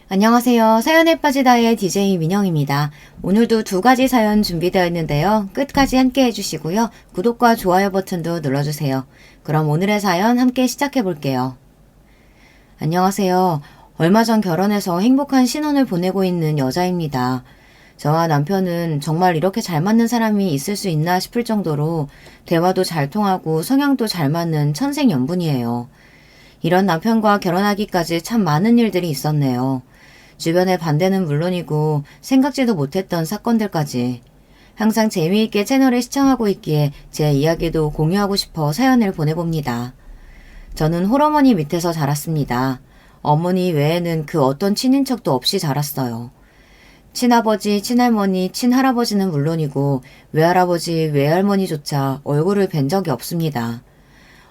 안녕하세요. 사연에 빠지다의 DJ 민영입니다. 오늘도 두 가지 사연 준비되어 있는데요. 끝까지 함께 해주시고요. 구독과 좋아요 버튼도 눌러주세요. 그럼 오늘의 사연 함께 시작해 볼게요. 안녕하세요. 얼마 전 결혼해서 행복한 신혼을 보내고 있는 여자입니다. 저와 남편은 정말 이렇게 잘 맞는 사람이 있을 수 있나 싶을 정도로 대화도 잘 통하고 성향도 잘 맞는 천생연분이에요. 이런 남편과 결혼하기까지 참 많은 일들이 있었네요. 주변의 반대는 물론이고 생각지도 못했던 사건들까지. 항상 재미있게 채널을 시청하고 있기에 제 이야기도 공유하고 싶어 사연을 보내봅니다. 저는 홀어머니 밑에서 자랐습니다. 어머니 외에는 그 어떤 친인척도 없이 자랐어요. 친아버지, 친할머니, 친할아버지는 물론이고 외할아버지, 외할머니조차 얼굴을 뵌 적이 없습니다.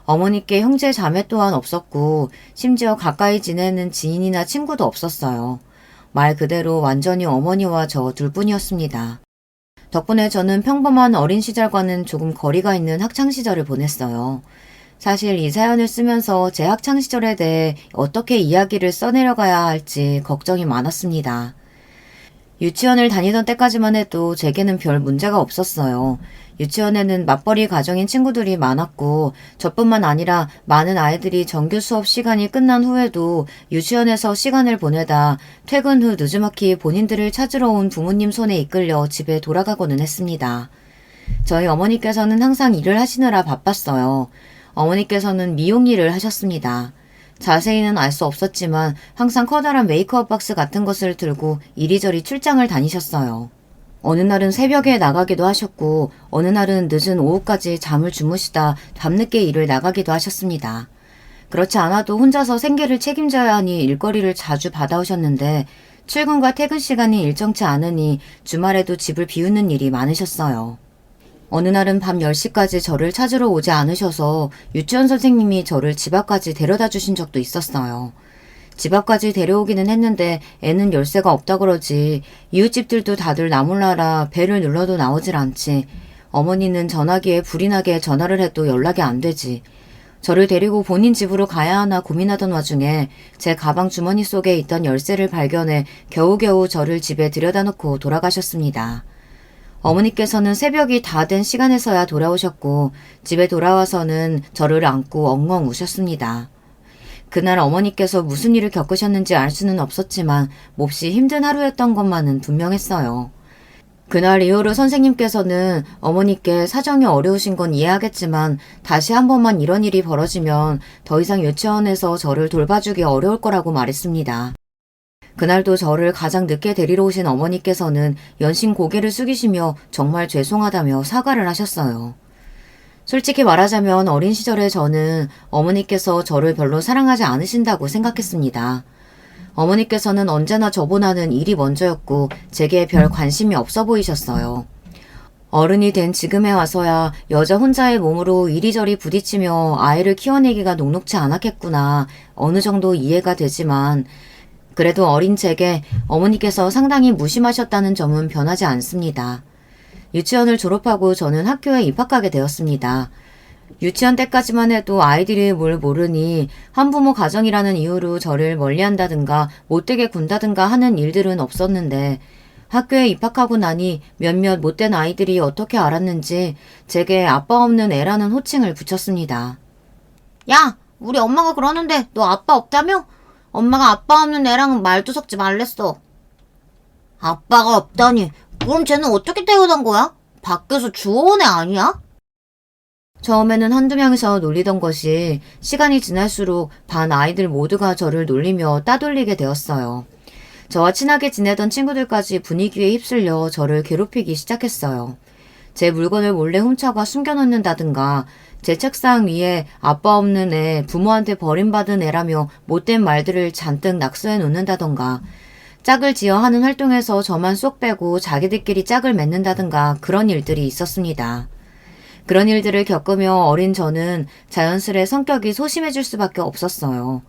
어머니께 형제 자매 또한 없었고 심지어 가까이 지내는 지인이나 친구도 없었어요. 말 그대로 완전히 어머니와 저 둘뿐이었습니다. 덕분에 저는 평범한 어린 시절과는 조금 거리가 있는 학창시절을 보냈어요. 사실 이 사연을 쓰면서 제 학창시절에 대해 어떻게 이야기를 써내려가야 할지 걱정이 많았습니다. 유치원을 다니던 때까지만 해도 제게는 별 문제가 없었어요. 유치원에는 맞벌이 가정인 친구들이 많았고 저뿐만 아니라 많은 아이들이 정규 수업 시간이 끝난 후에도 유치원에서 시간을 보내다 퇴근 후 느지막이 본인들을 찾으러 온 부모님 손에 이끌려 집에 돌아가고는 했습니다. 저희 어머니께서는 항상 일을 하시느라 바빴어요. 어머니께서는 미용 일을 하셨습니다. 자세히는 알 수 없었지만 항상 커다란 메이크업 박스 같은 것을 들고 이리저리 출장을 다니셨어요. 어느 날은 새벽에 나가기도 하셨고 어느 날은 늦은 오후까지 잠을 주무시다 밤늦게 일을 나가기도 하셨습니다. 그렇지 않아도 혼자서 생계를 책임져야 하니 일거리를 자주 받아오셨는데 출근과 퇴근 시간이 일정치 않으니 주말에도 집을 비우는 일이 많으셨어요. 어느 날은 밤 10시까지 저를 찾으러 오지 않으셔서 유치원 선생님이 저를 집 앞까지 데려다 주신 적도 있었어요. 집 앞까지 데려오기는 했는데 애는 열쇠가 없다 그러지 이웃집들도 다들 나 몰라라 벨을 눌러도 나오질 않지. 어머니는 전화기에 불이 나게 전화를 해도 연락이 안 되지. 저를 데리고 본인 집으로 가야 하나 고민하던 와중에 제 가방 주머니 속에 있던 열쇠를 발견해 겨우겨우 저를 집에 들여다 놓고 돌아가셨습니다. 어머니께서는 새벽이 다 된 시간에서야 돌아오셨고 집에 돌아와서는 저를 안고 엉엉 우셨습니다. 그날 어머니께서 무슨 일을 겪으셨는지 알 수는 없었지만 몹시 힘든 하루였던 것만은 분명했어요. 그날 이후로 선생님께서는 어머니께 사정이 어려우신 건 이해하겠지만 다시 한 번만 이런 일이 벌어지면 더 이상 유치원에서 저를 돌봐주기 어려울 거라고 말했습니다. 그날도 저를 가장 늦게 데리러 오신 어머니께서는 연신 고개를 숙이시며 정말 죄송하다며 사과를 하셨어요. 솔직히 말하자면 어린 시절에 저는 어머니께서 저를 별로 사랑하지 않으신다고 생각했습니다. 어머니께서는 언제나 저보다는 일이 먼저였고 제게 별 관심이 없어 보이셨어요. 어른이 된 지금에 와서야 여자 혼자의 몸으로 이리저리 부딪히며 아이를 키워내기가 녹록지 않았겠구나 어느 정도 이해가 되지만 그래도 어린 제게 어머니께서 상당히 무심하셨다는 점은 변하지 않습니다. 유치원을 졸업하고 저는 학교에 입학하게 되었습니다. 유치원 때까지만 해도 아이들이 뭘 모르니 한부모 가정이라는 이유로 저를 멀리한다든가 못되게 군다든가 하는 일들은 없었는데 학교에 입학하고 나니 몇몇 못된 아이들이 어떻게 알았는지 제게 아빠 없는 애라는 호칭을 붙였습니다. 야, 우리 엄마가 그러는데 너 아빠 없다며? 엄마가 아빠 없는 애랑은 말도 섞지 말랬어. 아빠가 없다니, 그럼 쟤는 어떻게 태어난 거야? 밖에서 주워온 애 아니야? 처음에는 한두 명이서 놀리던 것이 시간이 지날수록 반 아이들 모두가 저를 놀리며 따돌리게 되었어요. 저와 친하게 지내던 친구들까지 분위기에 휩쓸려 저를 괴롭히기 시작했어요. 제 물건을 몰래 훔쳐가 숨겨놓는다든가 제 책상 위에 아빠 없는 애, 부모한테 버림받은 애라며 못된 말들을 잔뜩 낙서해 놓는다던가 짝을 지어 하는 활동에서 저만 쏙 빼고 자기들끼리 짝을 맺는다든가 그런 일들이 있었습니다. 그런 일들을 겪으며 어린 저는 자연스레 성격이 소심해질 수밖에 없었어요.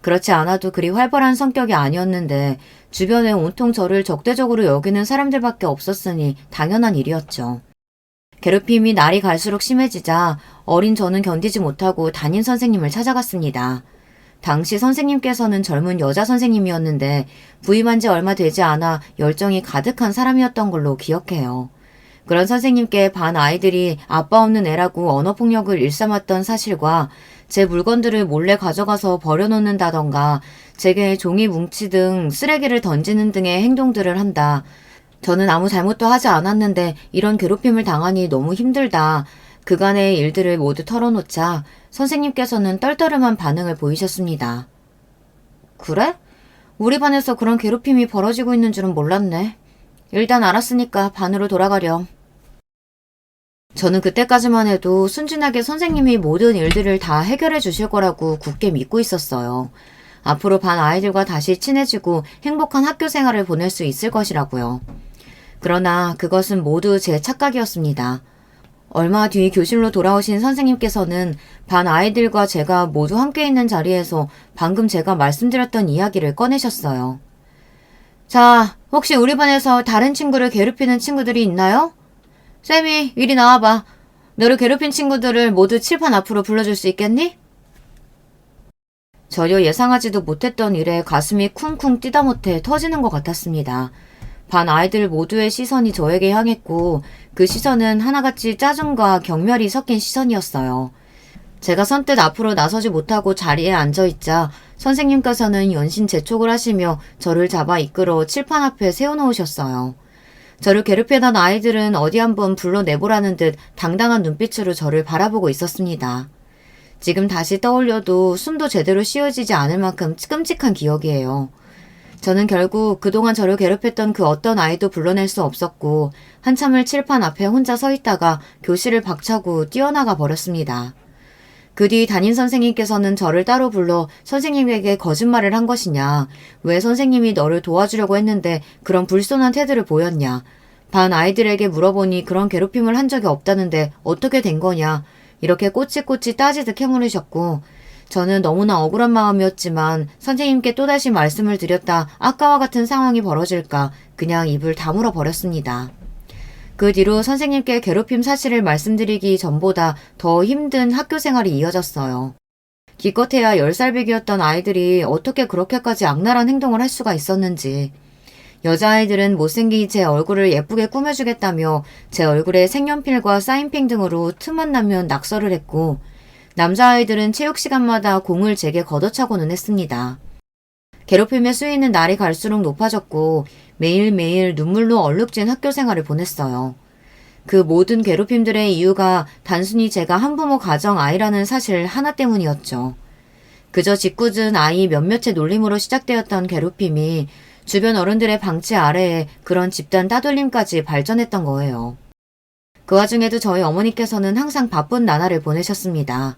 그렇지 않아도 그리 활발한 성격이 아니었는데 주변에 온통 저를 적대적으로 여기는 사람들밖에 없었으니 당연한 일이었죠. 괴롭힘이 날이 갈수록 심해지자 어린 저는 견디지 못하고 담임 선생님을 찾아갔습니다. 당시 선생님께서는 젊은 여자 선생님이었는데 부임한 지 얼마 되지 않아 열정이 가득한 사람이었던 걸로 기억해요. 그런 선생님께 반 아이들이 아빠 없는 애라고 언어폭력을 일삼았던 사실과 제 물건들을 몰래 가져가서 버려놓는다던가 제게 종이 뭉치 등 쓰레기를 던지는 등의 행동들을 한다. 저는 아무 잘못도 하지 않았는데 이런 괴롭힘을 당하니 너무 힘들다. 그간의 일들을 모두 털어놓자 선생님께서는 떨떠름한 반응을 보이셨습니다. 그래? 우리 반에서 그런 괴롭힘이 벌어지고 있는 줄은 몰랐네. 일단 알았으니까 반으로 돌아가렴. 저는 그때까지만 해도 순진하게 선생님이 모든 일들을 다 해결해 주실 거라고 굳게 믿고 있었어요. 앞으로 반 아이들과 다시 친해지고 행복한 학교 생활을 보낼 수 있을 것이라고요. 그러나 그것은 모두 제 착각이었습니다. 얼마 뒤 교실로 돌아오신 선생님께서는 반 아이들과 제가 모두 함께 있는 자리에서 방금 제가 말씀드렸던 이야기를 꺼내셨어요. 자, 혹시 우리 반에서 다른 친구를 괴롭히는 친구들이 있나요? 쌤이 이리 나와봐. 너를 괴롭힌 친구들을 모두 칠판 앞으로 불러줄 수 있겠니? 전혀 예상하지도 못했던 일에 가슴이 쿵쿵 뛰다 못해 터지는 것 같았습니다. 반 아이들 모두의 시선이 저에게 향했고 그 시선은 하나같이 짜증과 경멸이 섞인 시선이었어요. 제가 선뜻 앞으로 나서지 못하고 자리에 앉아있자 선생님께서는 연신 재촉을 하시며 저를 잡아 이끌어 칠판 앞에 세워놓으셨어요. 저를 괴롭히던 아이들은 어디 한번 불러내보라는 듯 당당한 눈빛으로 저를 바라보고 있었습니다. 지금 다시 떠올려도 숨도 제대로 쉬어지지 않을 만큼 끔찍한 기억이에요. 저는 결국 그동안 저를 괴롭혔던 그 어떤 아이도 불러낼 수 없었고 한참을 칠판 앞에 혼자 서 있다가 교실을 박차고 뛰어나가 버렸습니다. 그 뒤 담임 선생님께서는 저를 따로 불러 선생님에게 거짓말을 한 것이냐, 왜 선생님이 너를 도와주려고 했는데 그런 불손한 태도를 보였냐, 반 아이들에게 물어보니 그런 괴롭힘을 한 적이 없다는데 어떻게 된 거냐, 이렇게 꼬치꼬치 따지듯 캐물으셨고 저는 너무나 억울한 마음이었지만 선생님께 또다시 말씀을 드렸다 아까와 같은 상황이 벌어질까 그냥 입을 다물어 버렸습니다. 그 뒤로 선생님께 괴롭힘 사실을 말씀드리기 전보다 더 힘든 학교 생활이 이어졌어요. 기껏해야 10살배기였던 아이들이 어떻게 그렇게까지 악랄한 행동을 할 수가 있었는지. 여자아이들은 못생긴 제 얼굴을 예쁘게 꾸며주겠다며 제 얼굴에 색연필과 사인펜 등으로 틈만 나면 낙서를 했고 남자아이들은 체육 시간마다 공을 제게 걷어차고는 했습니다. 괴롭힘의 수위는 날이 갈수록 높아졌고 매일매일 눈물로 얼룩진 학교 생활을 보냈어요. 그 모든 괴롭힘들의 이유가 단순히 제가 한부모 가정 아이라는 사실 하나 때문이었죠. 그저 짓궂은 아이 몇몇의 놀림으로 시작되었던 괴롭힘이 주변 어른들의 방치 아래에 그런 집단 따돌림까지 발전했던 거예요. 그 와중에도 저희 어머니께서는 항상 바쁜 나날을 보내셨습니다.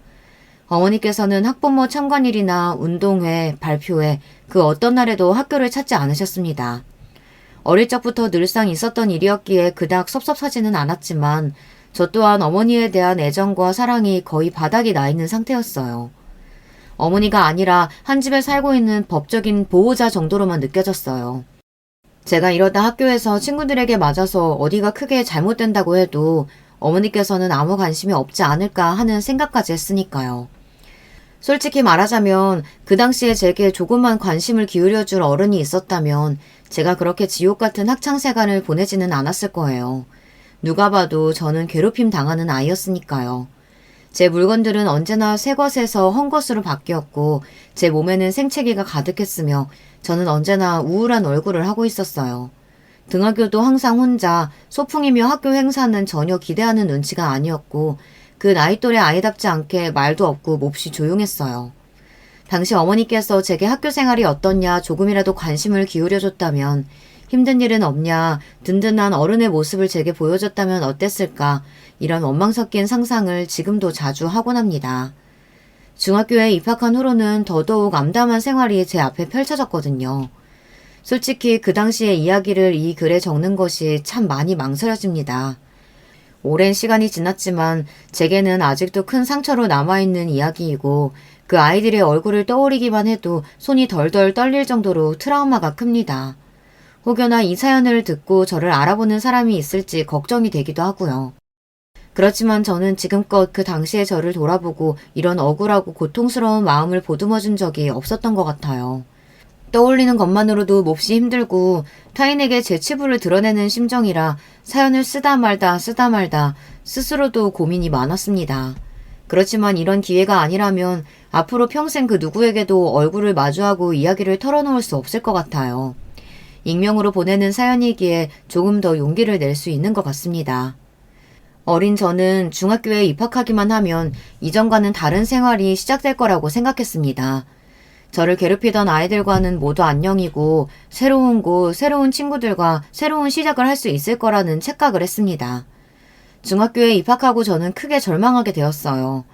어머니께서는 학부모 참관일이나 운동회, 발표회, 그 어떤 날에도 학교를 찾지 않으셨습니다. 어릴 적부터 늘상 있었던 일이었기에 그닥 섭섭하지는 않았지만 저 또한 어머니에 대한 애정과 사랑이 거의 바닥이 나 있는 상태였어요. 어머니가 아니라 한 집에 살고 있는 법적인 보호자 정도로만 느껴졌어요. 제가 이러다 학교에서 친구들에게 맞아서 어디가 크게 잘못된다고 해도 어머니께서는 아무 관심이 없지 않을까 하는 생각까지 했으니까요. 솔직히 말하자면 그 당시에 제게 조금만 관심을 기울여줄 어른이 있었다면 제가 그렇게 지옥 같은 학창생활을 보내지는 않았을 거예요. 누가 봐도 저는 괴롭힘 당하는 아이였으니까요. 제 물건들은 언제나 새 것에서 헌 것으로 바뀌었고 제 몸에는 생채기가 가득했으며 저는 언제나 우울한 얼굴을 하고 있었어요. 등하교도 항상 혼자, 소풍이며 학교 행사는 전혀 기대하는 눈치가 아니었고 그 나이 또래 아이답지 않게 말도 없고 몹시 조용했어요. 당시 어머니께서 제게 학교 생활이 어떻냐 조금이라도 관심을 기울여줬다면, 힘든 일은 없냐, 든든한 어른의 모습을 제게 보여줬다면 어땠을까, 이런 원망 섞인 상상을 지금도 자주 하곤 합니다. 중학교에 입학한 후로는 더더욱 암담한 생활이 제 앞에 펼쳐졌거든요. 솔직히 그 당시의 이야기를 이 글에 적는 것이 참 많이 망설여집니다. 오랜 시간이 지났지만 제게는 아직도 큰 상처로 남아있는 이야기이고 그 아이들의 얼굴을 떠올리기만 해도 손이 덜덜 떨릴 정도로 트라우마가 큽니다. 혹여나 이 사연을 듣고 저를 알아보는 사람이 있을지 걱정이 되기도 하고요. 그렇지만 저는 지금껏 그 당시의 저를 돌아보고 이런 억울하고 고통스러운 마음을 보듬어준 적이 없었던 것 같아요. 떠올리는 것만으로도 몹시 힘들고 타인에게 제 치부를 드러내는 심정이라 사연을 쓰다 말다 스스로도 고민이 많았습니다. 그렇지만 이런 기회가 아니라면 앞으로 평생 그 누구에게도 얼굴을 마주하고 이야기를 털어놓을 수 없을 것 같아요. 익명으로 보내는 사연이기에 조금 더 용기를 낼 수 있는 것 같습니다. 어린 저는 중학교에 입학하기만 하면 이전과는 다른 생활이 시작될 거라고 생각했습니다. 저를 괴롭히던 아이들과는 모두 안녕이고 새로운 곳, 새로운 친구들과 새로운 시작을 할 수 있을 거라는 착각을 했습니다. 중학교에 입학하고 저는 크게 절망하게 되었어요.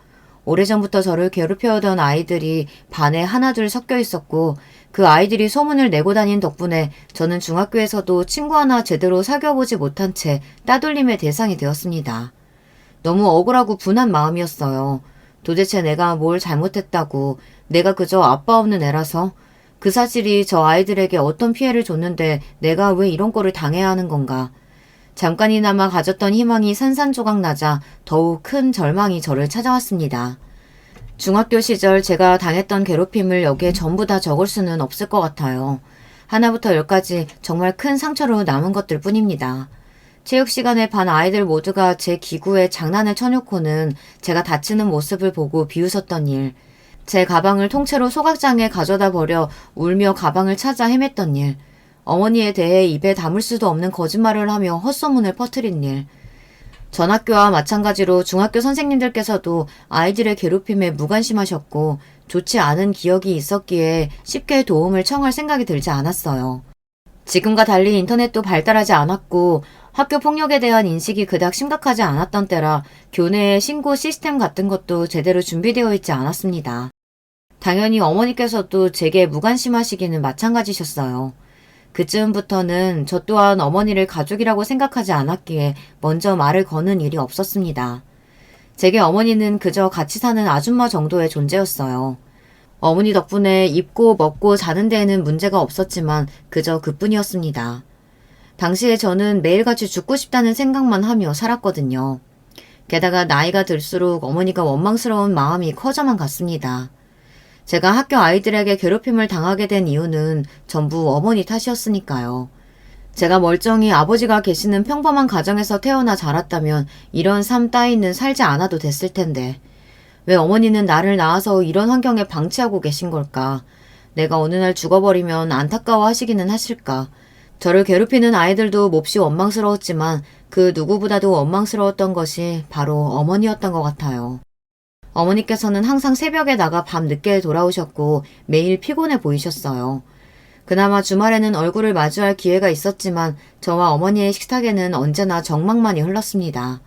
오래전부터 저를 괴롭혀오던 아이들이 반에 하나둘 섞여 있었고 그 아이들이 소문을 내고 다닌 덕분에 저는 중학교에서도 친구 하나 제대로 사귀어보지 못한 채 따돌림의 대상이 되었습니다. 너무 억울하고 분한 마음이었어요. 도대체 내가 뭘 잘못했다고, 내가 그저 아빠 없는 애라서, 그 사실이 저 아이들에게 어떤 피해를 줬는데 내가 왜 이런 꼴을 당해야 하는 건가. 잠깐이나마 가졌던 희망이 산산조각 나자 더욱 큰 절망이 저를 찾아왔습니다. 중학교 시절 제가 당했던 괴롭힘을 여기에 전부 다 적을 수는 없을 것 같아요. 하나부터 열까지 정말 큰 상처로 남은 것들 뿐입니다. 체육 시간에 반 아이들 모두가 제 기구에 장난을 쳐놓고는 제가 다치는 모습을 보고 비웃었던 일, 제 가방을 통째로 소각장에 가져다 버려 울며 가방을 찾아 헤맸던 일, 어머니에 대해 입에 담을 수도 없는 거짓말을 하며 헛소문을 퍼뜨린 일, 전 학교와 마찬가지로 중학교 선생님들께서도 아이들의 괴롭힘에 무관심하셨고 좋지 않은 기억이 있었기에 쉽게 도움을 청할 생각이 들지 않았어요. 지금과 달리 인터넷도 발달하지 않았고 학교 폭력에 대한 인식이 그닥 심각하지 않았던 때라 교내의 신고 시스템 같은 것도 제대로 준비되어 있지 않았습니다. 당연히 어머니께서도 제게 무관심하시기는 마찬가지셨어요. 그쯤부터는 저 또한 어머니를 가족이라고 생각하지 않았기에 먼저 말을 거는 일이 없었습니다. 제게 어머니는 그저 같이 사는 아줌마 정도의 존재였어요. 어머니 덕분에 입고 먹고 자는 데에는 문제가 없었지만 그저 그뿐이었습니다. 당시에 저는 매일같이 죽고 싶다는 생각만 하며 살았거든요. 게다가 나이가 들수록 어머니가 원망스러운 마음이 커져만 갔습니다. 제가 학교 아이들에게 괴롭힘을 당하게 된 이유는 전부 어머니 탓이었으니까요. 제가 멀쩡히 아버지가 계시는 평범한 가정에서 태어나 자랐다면 이런 삶 따위는 살지 않아도 됐을 텐데 왜 어머니는 나를 낳아서 이런 환경에 방치하고 계신 걸까? 내가 어느 날 죽어버리면 안타까워 하시기는 하실까? 저를 괴롭히는 아이들도 몹시 원망스러웠지만 그 누구보다도 원망스러웠던 것이 바로 어머니였던 것 같아요. 어머니께서는 항상 새벽에 나가 밤 늦게 돌아오셨고 매일 피곤해 보이셨어요. 그나마 주말에는 얼굴을 마주할 기회가 있었지만 저와 어머니의 식탁에는 언제나 정막만이 흘렀습니다.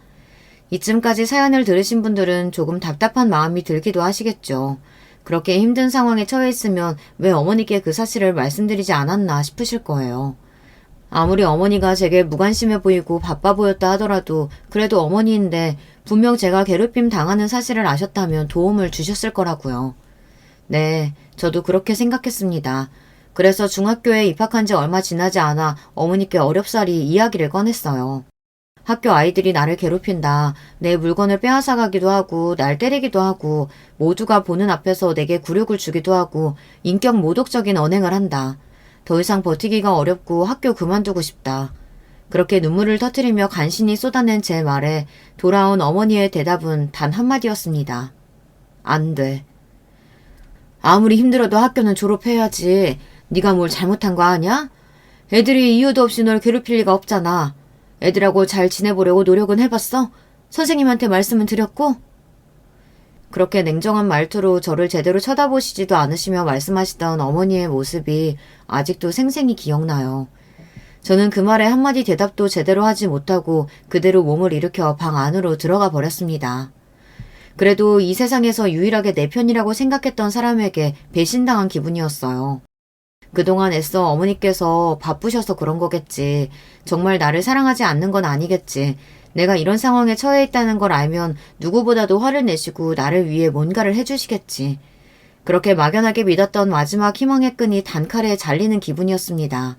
이쯤까지 사연을 들으신 분들은 조금 답답한 마음이 들기도 하시겠죠. 그렇게 힘든 상황에 처해 있으면 왜 어머니께 그 사실을 말씀드리지 않았나 싶으실 거예요. 아무리 어머니가 제게 무관심해 보이고 바빠 보였다 하더라도 그래도 어머니인데 분명 제가 괴롭힘 당하는 사실을 아셨다면 도움을 주셨을 거라고요. 네, 저도 그렇게 생각했습니다. 그래서 중학교에 입학한 지 얼마 지나지 않아 어머니께 어렵사리 이야기를 꺼냈어요. 학교 아이들이 나를 괴롭힌다. 내 물건을 빼앗아가기도 하고 날 때리기도 하고 모두가 보는 앞에서 내게 굴욕을 주기도 하고 인격 모독적인 언행을 한다. 더 이상 버티기가 어렵고 학교 그만두고 싶다. 그렇게 눈물을 터뜨리며 간신히 쏟아낸 제 말에 돌아온 어머니의 대답은 단 한마디였습니다. 안 돼. 아무리 힘들어도 학교는 졸업해야지. 네가 뭘 잘못한 거 아냐? 애들이 이유도 없이 널 괴롭힐 리가 없잖아. 애들하고 잘 지내보려고 노력은 해봤어? 선생님한테 말씀은 드렸고? 그렇게 냉정한 말투로 저를 제대로 쳐다보시지도 않으시며 말씀하시던 어머니의 모습이 아직도 생생히 기억나요. 저는 그 말에 한마디 대답도 제대로 하지 못하고 그대로 몸을 일으켜 방 안으로 들어가 버렸습니다. 그래도 이 세상에서 유일하게 내 편이라고 생각했던 사람에게 배신당한 기분이었어요. 그동안 애써 어머니께서 바쁘셔서 그런 거겠지. 정말 나를 사랑하지 않는 건 아니겠지. 내가 이런 상황에 처해 있다는 걸 알면 누구보다도 화를 내시고 나를 위해 뭔가를 해주시겠지. 그렇게 막연하게 믿었던 마지막 희망의 끈이 단칼에 잘리는 기분이었습니다.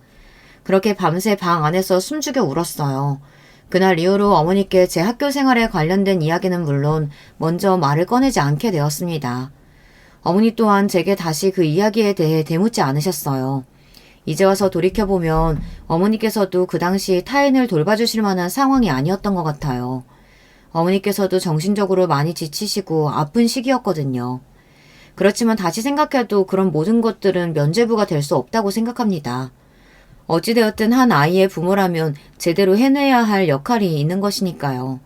그렇게 밤새 방 안에서 숨죽여 울었어요. 그날 이후로 어머니께 제 학교 생활에 관련된 이야기는 물론 먼저 말을 꺼내지 않게 되었습니다. 어머니 또한 제게 다시 그 이야기에 대해 되묻지 않으셨어요. 이제 와서 돌이켜보면 어머니께서도 그 당시 타인을 돌봐주실 만한 상황이 아니었던 것 같아요. 어머니께서도 정신적으로 많이 지치시고 아픈 시기였거든요. 그렇지만 다시 생각해도 그런 모든 것들은 면죄부가 될 수 없다고 생각합니다. 어찌되었든 한 아이의 부모라면 제대로 해내야 할 역할이 있는 것이니까요.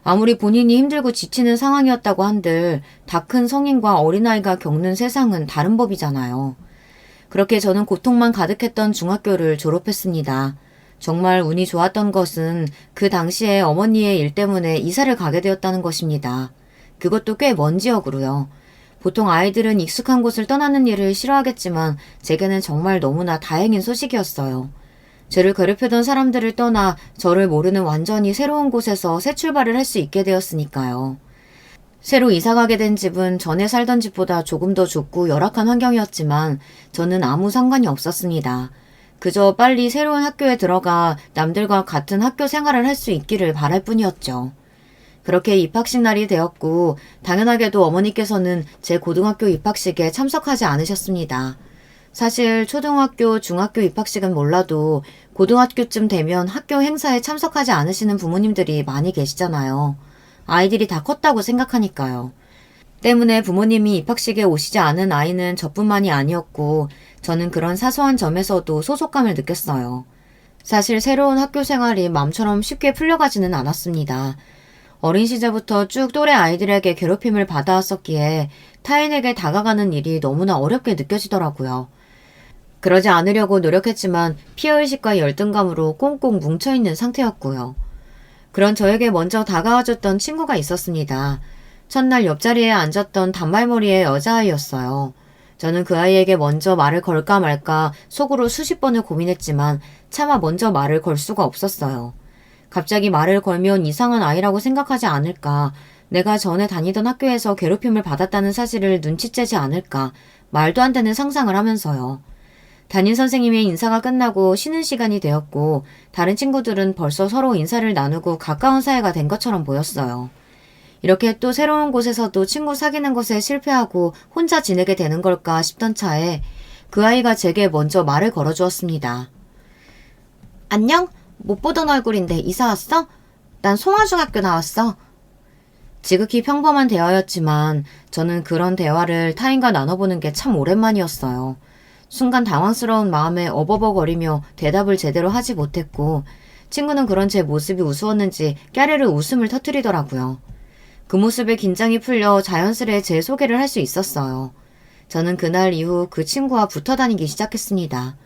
아무리 본인이 힘들고 지치는 상황이었다고 한들 다 큰 성인과 어린아이가 겪는 세상은 다른 법이잖아요. 그렇게 저는 고통만 가득했던 중학교를 졸업했습니다. 정말 운이 좋았던 것은 그 당시에 어머니의 일 때문에 이사를 가게 되었다는 것입니다. 그것도 꽤 먼 지역으로요. 보통 아이들은 익숙한 곳을 떠나는 일을 싫어하겠지만 제게는 정말 너무나 다행인 소식이었어요. 저를 괴롭히던 사람들을 떠나 저를 모르는 완전히 새로운 곳에서 새 출발을 할 수 있게 되었으니까요. 새로 이사가게 된 집은 전에 살던 집보다 조금 더 좁고 열악한 환경이었지만 저는 아무 상관이 없었습니다. 그저 빨리 새로운 학교에 들어가 남들과 같은 학교 생활을 할 수 있기를 바랄 뿐이었죠. 그렇게 입학식 날이 되었고 당연하게도 어머니께서는 제 고등학교 입학식에 참석하지 않으셨습니다. 사실 초등학교, 중학교 입학식은 몰라도 고등학교쯤 되면 학교 행사에 참석하지 않으시는 부모님들이 많이 계시잖아요. 아이들이 다 컸다고 생각하니까요. 때문에 부모님이 입학식에 오시지 않은 아이는 저뿐만이 아니었고 저는 그런 사소한 점에서도 소속감을 느꼈어요. 사실 새로운 학교 생활이 마음처럼 쉽게 풀려가지는 않았습니다. 어린 시절부터 쭉 또래 아이들에게 괴롭힘을 받아왔었기에 타인에게 다가가는 일이 너무나 어렵게 느껴지더라고요. 그러지 않으려고 노력했지만 피해의식과 열등감으로 꽁꽁 뭉쳐있는 상태였고요. 그런 저에게 먼저 다가와줬던 친구가 있었습니다. 첫날 옆자리에 앉았던 단발머리의 여자아이였어요. 저는 그 아이에게 먼저 말을 걸까 말까 속으로 수십 번을 고민했지만 차마 먼저 말을 걸 수가 없었어요. 갑자기 말을 걸면 이상한 아이라고 생각하지 않을까, 내가 전에 다니던 학교에서 괴롭힘을 받았다는 사실을 눈치채지 않을까, 말도 안 되는 상상을 하면서요. 담임 선생님의 인사가 끝나고 쉬는 시간이 되었고 다른 친구들은 벌써 서로 인사를 나누고 가까운 사이가 된 것처럼 보였어요. 이렇게 또 새로운 곳에서도 친구 사귀는 것에 실패하고 혼자 지내게 되는 걸까 싶던 차에 그 아이가 제게 먼저 말을 걸어주었습니다. 안녕? 못 보던 얼굴인데 이사 왔어? 난 송화중학교 나왔어. 지극히 평범한 대화였지만 저는 그런 대화를 타인과 나눠보는 게 참 오랜만이었어요. 순간 당황스러운 마음에 어버버거리며 대답을 제대로 하지 못했고 친구는 그런 제 모습이 우스웠는지 깨르르 웃음을 터뜨리더라고요. 그 모습에 긴장이 풀려 자연스레 제 소개를 할 수 있었어요. 저는 그날 이후 그 친구와 붙어 다니기 시작했습니다.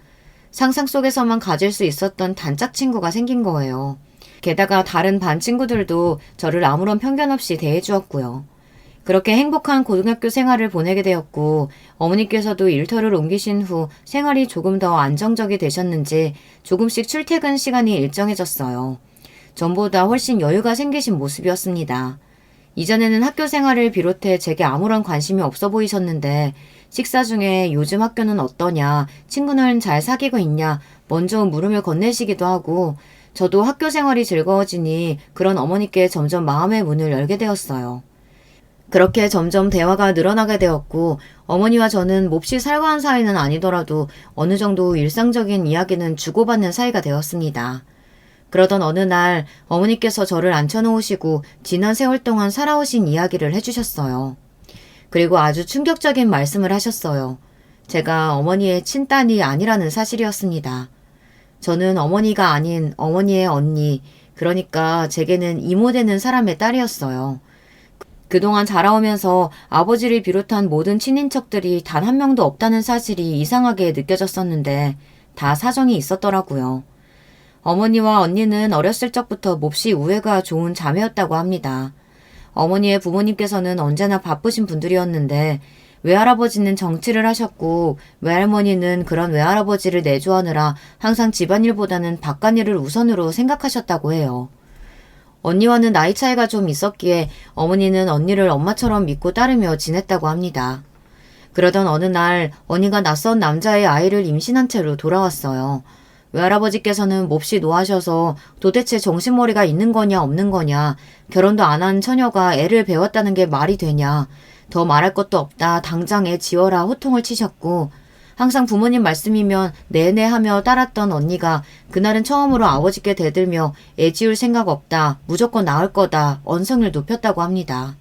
상상 속에서만 가질 수 있었던 단짝 친구가 생긴 거예요. 게다가 다른 반 친구들도 저를 아무런 편견 없이 대해주었고요. 그렇게 행복한 고등학교 생활을 보내게 되었고 어머니께서도 일터를 옮기신 후 생활이 조금 더 안정적이 되셨는지 조금씩 출퇴근 시간이 일정해졌어요. 전보다 훨씬 여유가 생기신 모습이었습니다. 이전에는 학교 생활을 비롯해 제게 아무런 관심이 없어 보이셨는데 식사 중에 요즘 학교는 어떠냐, 친구는 잘 사귀고 있냐 먼저 물음을 건네시기도 하고 저도 학교 생활이 즐거워지니 그런 어머니께 점점 마음의 문을 열게 되었어요. 그렇게 점점 대화가 늘어나게 되었고 어머니와 저는 몹시 살가운 사이는 아니더라도 어느 정도 일상적인 이야기는 주고받는 사이가 되었습니다. 그러던 어느 날 어머니께서 저를 앉혀놓으시고 지난 세월 동안 살아오신 이야기를 해주셨어요. 그리고 아주 충격적인 말씀을 하셨어요. 제가 어머니의 친딸이 아니라는 사실이었습니다. 저는 어머니가 아닌 어머니의 언니, 그러니까 제게는 이모 되는 사람의 딸이었어요. 그동안 자라오면서 아버지를 비롯한 모든 친인척들이 단 한 명도 없다는 사실이 이상하게 느껴졌었는데 다 사정이 있었더라고요. 어머니와 언니는 어렸을 적부터 몹시 우애가 좋은 자매였다고 합니다. 어머니의 부모님께서는 언제나 바쁘신 분들이었는데 외할아버지는 정치를 하셨고 외할머니는 그런 외할아버지를 내조하느라 항상 집안일보다는 바깥일을 우선으로 생각하셨다고 해요. 언니와는 나이 차이가 좀 있었기에 어머니는 언니를 엄마처럼 믿고 따르며 지냈다고 합니다. 그러던 어느 날 언니가 낯선 남자의 아이를 임신한 채로 돌아왔어요. 외할아버지께서는 몹시 노하셔서 도대체 정신머리가 있는 거냐 없는 거냐, 결혼도 안 한 처녀가 애를 배웠다는 게 말이 되냐, 더 말할 것도 없다 당장 애 지어라 호통을 치셨고, 항상 부모님 말씀이면 내내 하며 따랐던 언니가 그날은 처음으로 아버지께 대들며 애 지울 생각 없다, 무조건 낳을 거다 언성을 높였다고 합니다.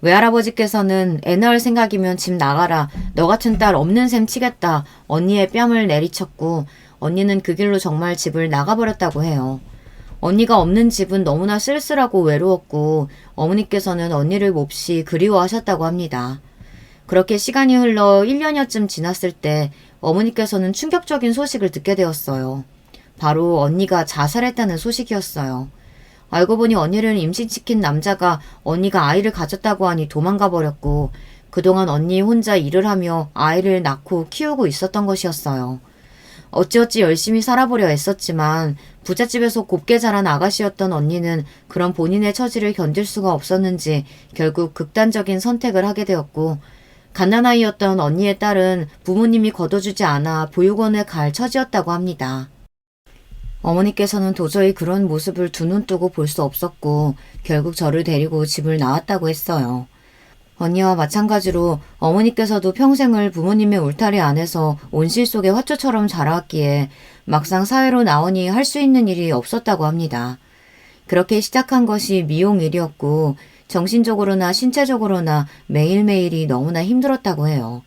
외할아버지께서는 애 낳을 생각이면 집 나가라, 너 같은 딸 없는 셈 치겠다 언니의 뺨을 내리쳤고, 언니는 그 길로 정말 집을 나가버렸다고 해요. 언니가 없는 집은 너무나 쓸쓸하고 외로웠고, 어머니께서는 언니를 몹시 그리워하셨다고 합니다. 그렇게 시간이 흘러 1년여쯤 지났을 때 어머니께서는 충격적인 소식을 듣게 되었어요. 바로 언니가 자살했다는 소식이었어요. 알고 보니 언니를 임신시킨 남자가 언니가 아이를 가졌다고 하니 도망가 버렸고, 그동안 언니 혼자 일을 하며 아이를 낳고 키우고 있었던 것이었어요. 어찌어찌 열심히 살아보려 애썼지만 부잣집에서 곱게 자란 아가씨였던 언니는 그런 본인의 처지를 견딜 수가 없었는지 결국 극단적인 선택을 하게 되었고, 갓난아이였던 언니의 딸은 부모님이 거둬주지 않아 보육원에 갈 처지였다고 합니다. 어머니께서는 도저히 그런 모습을 두 눈 뜨고 볼 수 없었고 결국 저를 데리고 집을 나왔다고 했어요. 언니와 마찬가지로 어머니께서도 평생을 부모님의 울타리 안에서 온실 속의 화초처럼 자라왔기에 막상 사회로 나오니 할 수 있는 일이 없었다고 합니다. 그렇게 시작한 것이 미용 일이었고 정신적으로나 신체적으로나 매일매일이 너무나 힘들었다고 해요.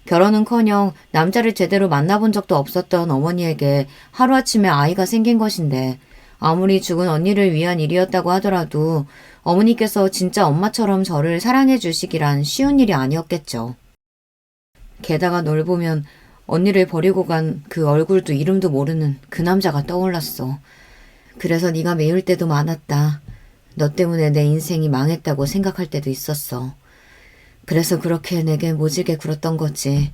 결혼은커녕 남자를 제대로 만나본 적도 없었던 어머니에게 하루아침에 아이가 생긴 것인데, 아무리 죽은 언니를 위한 일이었다고 하더라도 어머니께서 진짜 엄마처럼 저를 사랑해 주시기란 쉬운 일이 아니었겠죠. 게다가 널 보면 언니를 버리고 간 그 얼굴도 이름도 모르는 그 남자가 떠올랐어. 그래서 네가 미울 때도 많았다. 너 때문에 내 인생이 망했다고 생각할 때도 있었어. 그래서 그렇게 내게 모질게 굴었던 거지.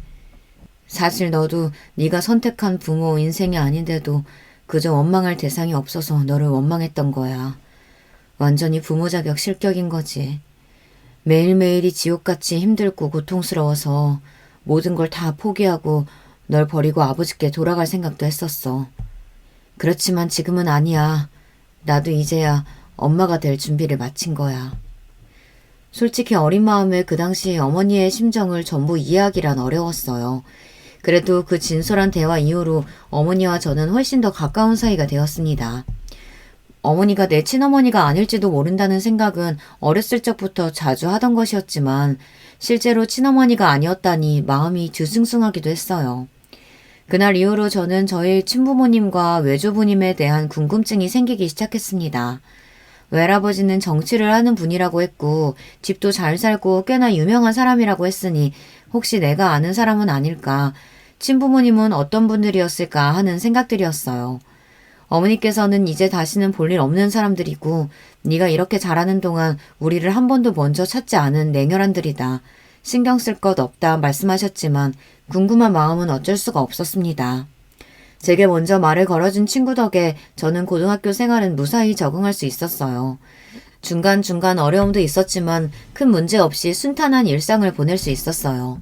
사실 너도 네가 선택한 부모 인생이 아닌데도 그저 원망할 대상이 없어서 너를 원망했던 거야. 완전히 부모 자격 실격인 거지. 매일매일이 지옥같이 힘들고 고통스러워서 모든 걸 다 포기하고 널 버리고 아버지께 돌아갈 생각도 했었어. 그렇지만 지금은 아니야. 나도 이제야 엄마가 될 준비를 마친 거야. 솔직히 어린 마음에 그 당시 어머니의 심정을 전부 이해하기란 어려웠어요. 그래도 그 진솔한 대화 이후로 어머니와 저는 훨씬 더 가까운 사이가 되었습니다. 어머니가 내 친어머니가 아닐지도 모른다는 생각은 어렸을 적부터 자주 하던 것이었지만 실제로 친어머니가 아니었다니 마음이 뒤숭숭하기도 했어요. 그날 이후로 저는 저희 친부모님과 외조부님에 대한 궁금증이 생기기 시작했습니다. 외할아버지는 정치를 하는 분이라고 했고 집도 잘 살고 꽤나 유명한 사람이라고 했으니 혹시 내가 아는 사람은 아닐까, 친부모님은 어떤 분들이었을까 하는 생각들이었어요. 어머니께서는 이제 다시는 볼 일 없는 사람들이고 네가 이렇게 잘하는 동안 우리를 한 번도 먼저 찾지 않은 냉혈한들이다. 신경 쓸 것 없다 말씀하셨지만 궁금한 마음은 어쩔 수가 없었습니다. 제게 먼저 말을 걸어준 친구 덕에 저는 고등학교 생활은 무사히 적응할 수 있었어요. 중간중간 어려움도 있었지만 큰 문제 없이 순탄한 일상을 보낼 수 있었어요.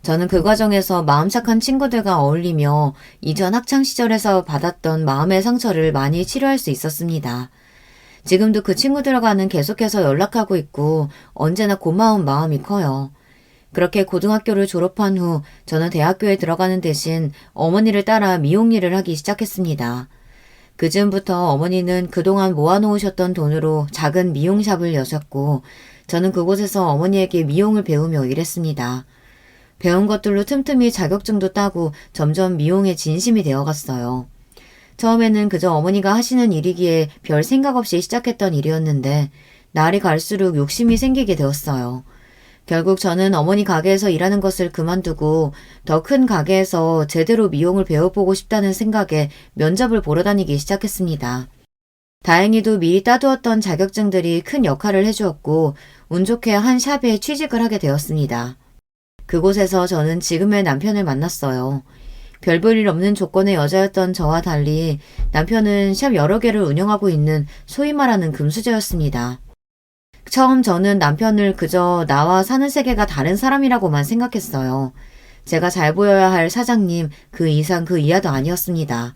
저는 그 과정에서 마음 착한 친구들과 어울리며 이전 학창시절에서 받았던 마음의 상처를 많이 치료할 수 있었습니다. 지금도 그 친구들과는 계속해서 연락하고 있고 언제나 고마운 마음이 커요. 그렇게 고등학교를 졸업한 후 저는 대학교에 들어가는 대신 어머니를 따라 미용 일을 하기 시작했습니다. 그즈음부터 어머니는 그동안 모아놓으셨던 돈으로 작은 미용샵을 여셨고 저는 그곳에서 어머니에게 미용을 배우며 일했습니다. 배운 것들로 틈틈이 자격증도 따고 점점 미용에 진심이 되어갔어요. 처음에는 그저 어머니가 하시는 일이기에 별 생각 없이 시작했던 일이었는데 날이 갈수록 욕심이 생기게 되었어요. 결국 저는 어머니 가게에서 일하는 것을 그만두고 더 큰 가게에서 제대로 미용을 배워보고 싶다는 생각에 면접을 보러 다니기 시작했습니다. 다행히도 미리 따두었던 자격증들이 큰 역할을 해주었고 운 좋게 한 샵에 취직을 하게 되었습니다. 그곳에서 저는 지금의 남편을 만났어요. 별 볼 일 없는 조건의 여자였던 저와 달리 남편은 샵 여러 개를 운영하고 있는 소위 말하는 금수저였습니다. 처음 저는 남편을 그저 나와 사는 세계가 다른 사람이라고만 생각했어요. 제가 잘 보여야 할 사장님, 그 이상 그 이하도 아니었습니다.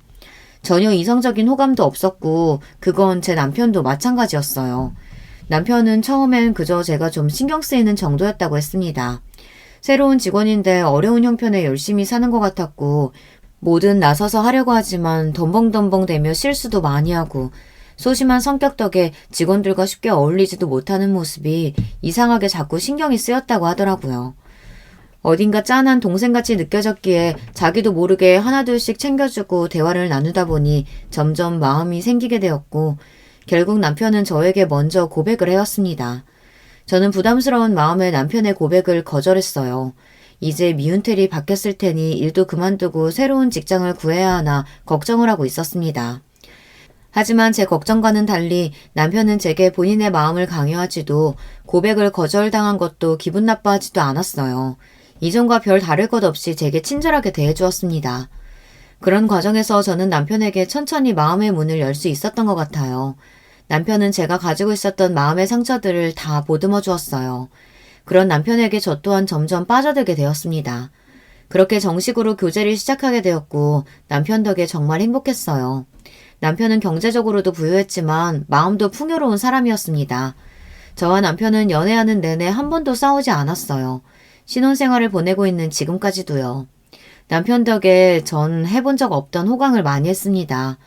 전혀 이성적인 호감도 없었고 그건 제 남편도 마찬가지였어요. 남편은 처음엔 그저 제가 좀 신경 쓰이는 정도였다고 했습니다. 새로운 직원인데 어려운 형편에 열심히 사는 것 같았고 뭐든 나서서 하려고 하지만 덤벙덤벙대며 실수도 많이 하고 소심한 성격 덕에 직원들과 쉽게 어울리지도 못하는 모습이 이상하게 자꾸 신경이 쓰였다고 하더라고요. 어딘가 짠한 동생같이 느껴졌기에 자기도 모르게 하나둘씩 챙겨주고 대화를 나누다 보니 점점 마음이 생기게 되었고 결국 남편은 저에게 먼저 고백을 해왔습니다. 저는 부담스러운 마음에 남편의 고백을 거절했어요. 이제 미운털이 바뀌었을 테니 일도 그만두고 새로운 직장을 구해야 하나 걱정을 하고 있었습니다. 하지만 제 걱정과는 달리 남편은 제게 본인의 마음을 강요하지도 고백을 거절당한 것도 기분 나빠하지도 않았어요. 이전과 별 다를 것 없이 제게 친절하게 대해주었습니다. 그런 과정에서 저는 남편에게 천천히 마음의 문을 열 수 있었던 것 같아요. 남편은 제가 가지고 있었던 마음의 상처들을 다 보듬어 주었어요. 그런 남편에게 저 또한 점점 빠져들게 되었습니다. 그렇게 정식으로 교제를 시작하게 되었고 남편 덕에 정말 행복했어요. 남편은 경제적으로도 부유했지만 마음도 풍요로운 사람이었습니다. 저와 남편은 연애하는 내내 한 번도 싸우지 않았어요. 신혼생활을 보내고 있는 지금까지도요. 남편 덕에 전 해본 적 없던 호강을 많이 했습니다.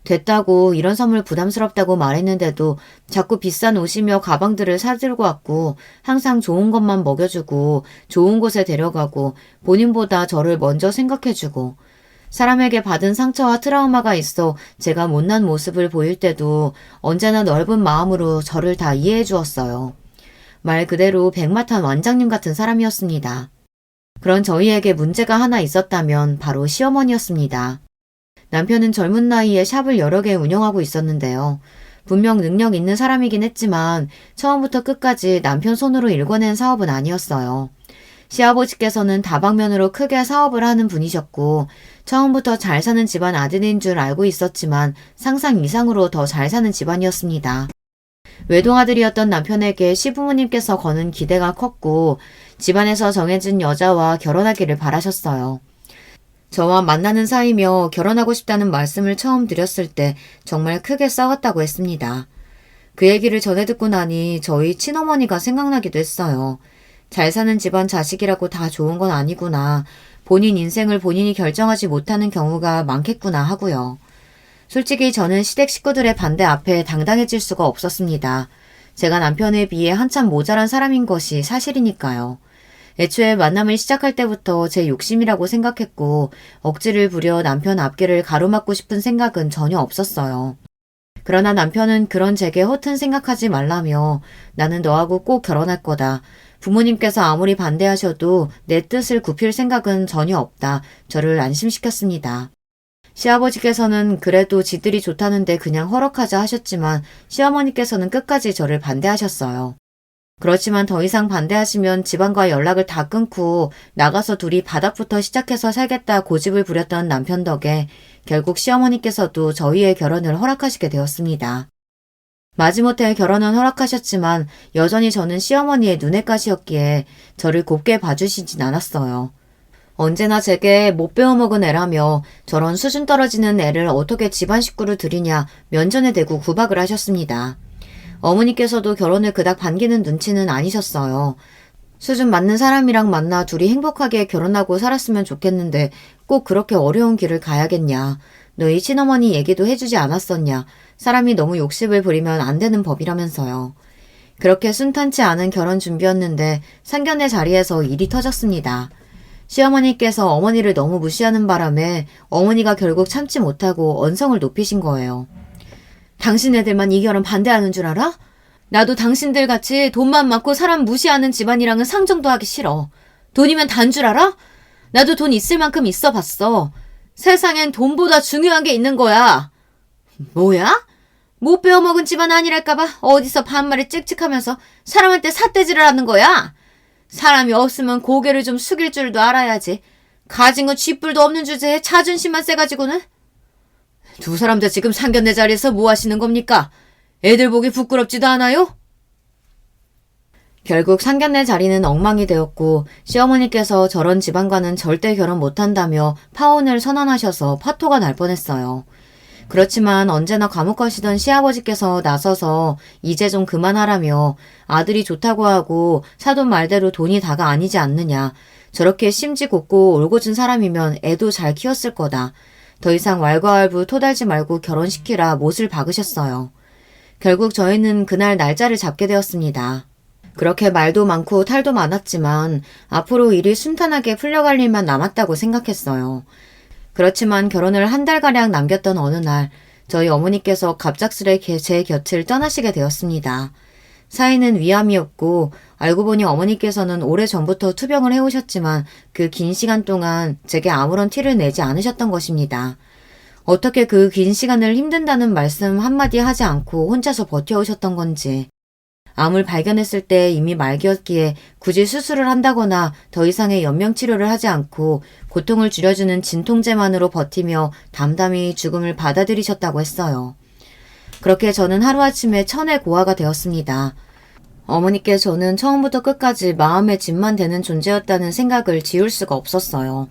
됐다고 이런 선물 부담스럽다고 말했는데도 자꾸 비싼 옷이며 가방들을 사들고 왔고 항상 좋은 것만 먹여주고 좋은 곳에 데려가고 본인보다 저를 먼저 생각해주고 사람에게 받은 상처와 트라우마가 있어 제가 못난 모습을 보일 때도 언제나 넓은 마음으로 저를 다 이해해 주었어요. 말 그대로 백마탄 완장님 같은 사람이었습니다. 그런 저희에게 문제가 하나 있었다면 바로 시어머니였습니다. 남편은 젊은 나이에 샵을 여러 개 운영하고 있었는데요. 분명 능력 있는 사람이긴 했지만 처음부터 끝까지 남편 손으로 일궈낸 사업은 아니었어요. 시아버지께서는 다방면으로 크게 사업을 하는 분이셨고 처음부터 잘 사는 집안 아들인 줄 알고 있었지만 상상 이상으로 더 잘 사는 집안이었습니다. 외동아들이었던 남편에게 시부모님께서 거는 기대가 컸고 집안에서 정해진 여자와 결혼하기를 바라셨어요. 저와 만나는 사이며 결혼하고 싶다는 말씀을 처음 드렸을 때 정말 크게 싸웠다고 했습니다. 그 얘기를 전해 듣고 나니 저희 친어머니가 생각나기도 했어요. 잘 사는 집안 자식이라고 다 좋은 건 아니구나. 본인 인생을 본인이 결정하지 못하는 경우가 많겠구나 하고요. 솔직히 저는 시댁 식구들의 반대 앞에 당당해질 수가 없었습니다. 제가 남편에 비해 한참 모자란 사람인 것이 사실이니까요. 애초에 만남을 시작할 때부터 제 욕심이라고 생각했고 억지를 부려 남편 앞길을 가로막고 싶은 생각은 전혀 없었어요. 그러나 남편은 그런 제게 허튼 생각하지 말라며 나는 너하고 꼭 결혼할 거다. 부모님께서 아무리 반대하셔도 내 뜻을 굽힐 생각은 전혀 없다. 저를 안심시켰습니다. 시아버지께서는 그래도 지들이 좋다는데 그냥 허락하자 하셨지만 시어머니께서는 끝까지 저를 반대하셨어요. 그렇지만 더 이상 반대하시면 집안과 연락을 다 끊고 나가서 둘이 바닥부터 시작해서 살겠다 고집을 부렸던 남편 덕에 결국 시어머니께서도 저희의 결혼을 허락하시게 되었습니다. 마지못해 결혼은 허락하셨지만 여전히 저는 시어머니의 눈엣 가시였기에 저를 곱게 봐주시진 않았어요. 언제나 제게 못 배워먹은 애라며 저런 수준 떨어지는 애를 어떻게 집안 식구를 들이냐 면전에 대고 구박을 하셨습니다. 어머니께서도 결혼을 그닥 반기는 눈치는 아니셨어요. 수준 맞는 사람이랑 만나 둘이 행복하게 결혼하고 살았으면 좋겠는데 꼭 그렇게 어려운 길을 가야겠냐. 너희 친어머니 얘기도 해주지 않았었냐. 사람이 너무 욕심을 부리면 안 되는 법이라면서요. 그렇게 순탄치 않은 결혼 준비였는데 상견례 자리에서 일이 터졌습니다. 시어머니께서 어머니를 너무 무시하는 바람에 어머니가 결국 참지 못하고 언성을 높이신 거예요. 당신 애들만 이 결혼 반대하는 줄 알아? 나도 당신들 같이 돈만 많고 사람 무시하는 집안이랑은 상정도 하기 싫어. 돈이면 단 줄 알아? 나도 돈 있을 만큼 있어 봤어. 세상엔 돈보다 중요한 게 있는 거야. 뭐야? 못 배워먹은 집안 아니랄까봐 어디서 반말을 찍찍하면서 사람한테 삿대질을 하는 거야? 사람이 없으면 고개를 좀 숙일 줄도 알아야지. 가진 건 쥐뿔도 없는 주제에 자존심만 세가지고는. 두 사람도 지금 상견례 자리에서 뭐 하시는 겁니까? 애들 보기 부끄럽지도 않아요? 결국 상견례 자리는 엉망이 되었고 시어머니께서 저런 집안과는 절대 결혼 못한다며 파혼을 선언하셔서 파토가 날 뻔했어요. 그렇지만 언제나 과묵하시던 시아버지께서 나서서 이제 좀 그만하라며 아들이 좋다고 하고 사돈 말대로 돈이 다가 아니지 않느냐. 저렇게 심지 곱고 올곧은 사람이면 애도 잘 키웠을 거다. 더 이상 왈가왈부 토달지 말고 결혼시키라 못을 박으셨어요. 결국 저희는 그날 날짜를 잡게 되었습니다. 그렇게 말도 많고 탈도 많았지만 앞으로 일이 순탄하게 풀려갈 일만 남았다고 생각했어요. 그렇지만 결혼을 한 달가량 남겼던 어느 날 저희 어머니께서 갑작스레 제 곁을 떠나시게 되었습니다. 사이는 위암이었고 알고 보니 어머니께서는 오래전부터 투병을 해오셨지만 그 긴 시간 동안 제게 아무런 티를 내지 않으셨던 것입니다. 어떻게 그 긴 시간을 힘든다는 말씀 한마디 하지 않고 혼자서 버텨오셨던 건지. 암을 발견했을 때 이미 말기였기에 굳이 수술을 한다거나 더 이상의 연명치료를 하지 않고 고통을 줄여주는 진통제만으로 버티며 담담히 죽음을 받아들이셨다고 했어요. 그렇게 저는 하루아침에 천의 고아가 되었습니다. 어머니께 저는 처음부터 끝까지 마음의 짐만 되는 존재였다는 생각을 지울 수가 없었어요.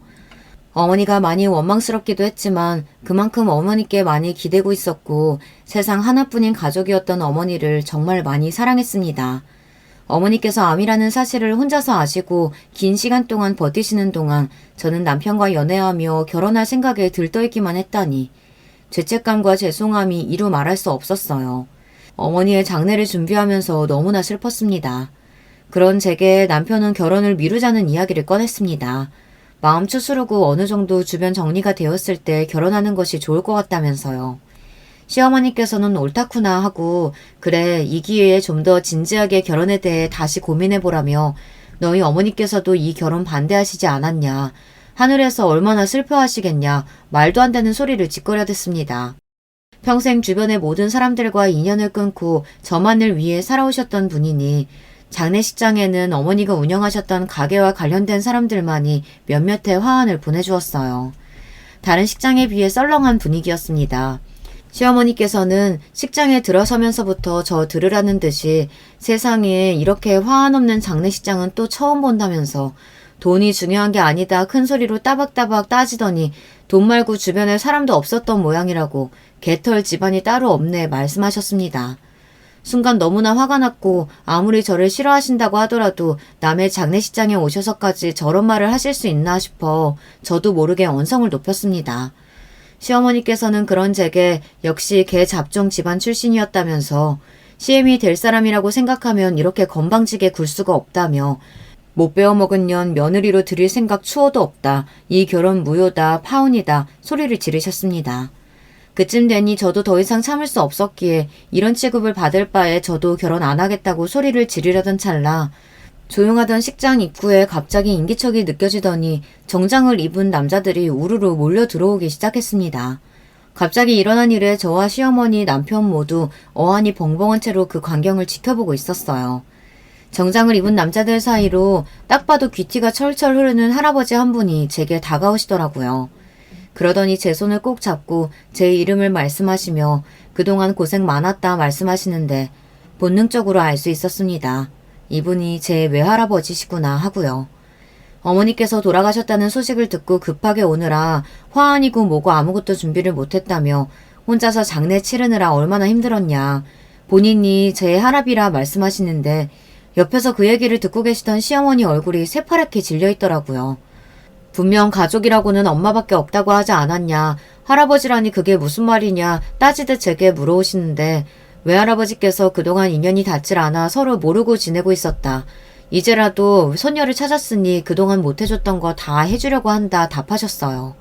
어머니가 많이 원망스럽기도 했지만 그만큼 어머니께 많이 기대고 있었고 세상 하나뿐인 가족이었던 어머니를 정말 많이 사랑했습니다. 어머니께서 암이라는 사실을 혼자서 아시고 긴 시간 동안 버티시는 동안 저는 남편과 연애하며 결혼할 생각에 들떠있기만 했다니 죄책감과 죄송함이 이루 말할 수 없었어요. 어머니의 장례를 준비하면서 너무나 슬펐습니다. 그런 제게 남편은 결혼을 미루자는 이야기를 꺼냈습니다. 마음 추스르고 어느 정도 주변 정리가 되었을 때 결혼하는 것이 좋을 것 같다면서요. 시어머니께서는 옳다구나 하고 그래 이 기회에 좀 더 진지하게 결혼에 대해 다시 고민해보라며 너희 어머니께서도 이 결혼 반대하시지 않았냐. 하늘에서 얼마나 슬퍼하시겠냐. 말도 안 되는 소리를 짓거려댔습니다. 평생 주변의 모든 사람들과 인연을 끊고 저만을 위해 살아오셨던 분이니 장례식장에는 어머니가 운영하셨던 가게와 관련된 사람들만이 몇몇의 화환을 보내주었어요. 다른 식장에 비해 썰렁한 분위기였습니다. 시어머니께서는 식장에 들어서면서부터 저 들으라는 듯이 세상에 이렇게 화환 없는 장례식장은 또 처음 본다면서 돈이 중요한 게 아니다 큰 소리로 따박따박 따지더니 돈 말고 주변에 사람도 없었던 모양이라고 개털 집안이 따로 없네 말씀하셨습니다. 순간 너무나 화가 났고 아무리 저를 싫어하신다고 하더라도 남의 장례식장에 오셔서까지 저런 말을 하실 수 있나 싶어 저도 모르게 언성을 높였습니다. 시어머니께서는 그런 제게 역시 개 잡종 집안 출신이었다면서 CM이 될 사람이라고 생각하면 이렇게 건방지게 굴 수가 없다며 못 배워먹은 년 며느리로 들일 생각 추호도 없다. 이 결혼 무효다. 파혼이다. 소리를 지르셨습니다. 그쯤 되니 저도 더 이상 참을 수 없었기에 이런 취급을 받을 바에 저도 결혼 안 하겠다고 소리를 지르려던 찰나 조용하던 식장 입구에 갑자기 인기척이 느껴지더니 정장을 입은 남자들이 우르르 몰려 들어오기 시작했습니다. 갑자기 일어난 일에 저와 시어머니, 남편 모두 어안이 벙벙한 채로 그 광경을 지켜보고 있었어요. 정장을 입은 남자들 사이로 딱 봐도 귀티가 철철 흐르는 할아버지 한 분이 제게 다가오시더라고요. 그러더니 제 손을 꼭 잡고 제 이름을 말씀하시며 그동안 고생 많았다 말씀하시는데 본능적으로 알 수 있었습니다. 이분이 제 외할아버지시구나 하고요. 어머니께서 돌아가셨다는 소식을 듣고 급하게 오느라 화환이고 뭐고 아무것도 준비를 못했다며 혼자서 장례 치르느라 얼마나 힘들었냐. 본인이 제 할아비라 말씀하시는데 옆에서 그 얘기를 듣고 계시던 시어머니 얼굴이 새파랗게 질려있더라고요. 분명 가족이라고는 엄마밖에 없다고 하지 않았냐. 할아버지라니 그게 무슨 말이냐 따지듯 제게 물어오시는데 외할아버지께서 그동안 인연이 닿질 않아 서로 모르고 지내고 있었다. 이제라도 손녀를 찾았으니 그동안 못해줬던 거 다 해주려고 한다 답하셨어요.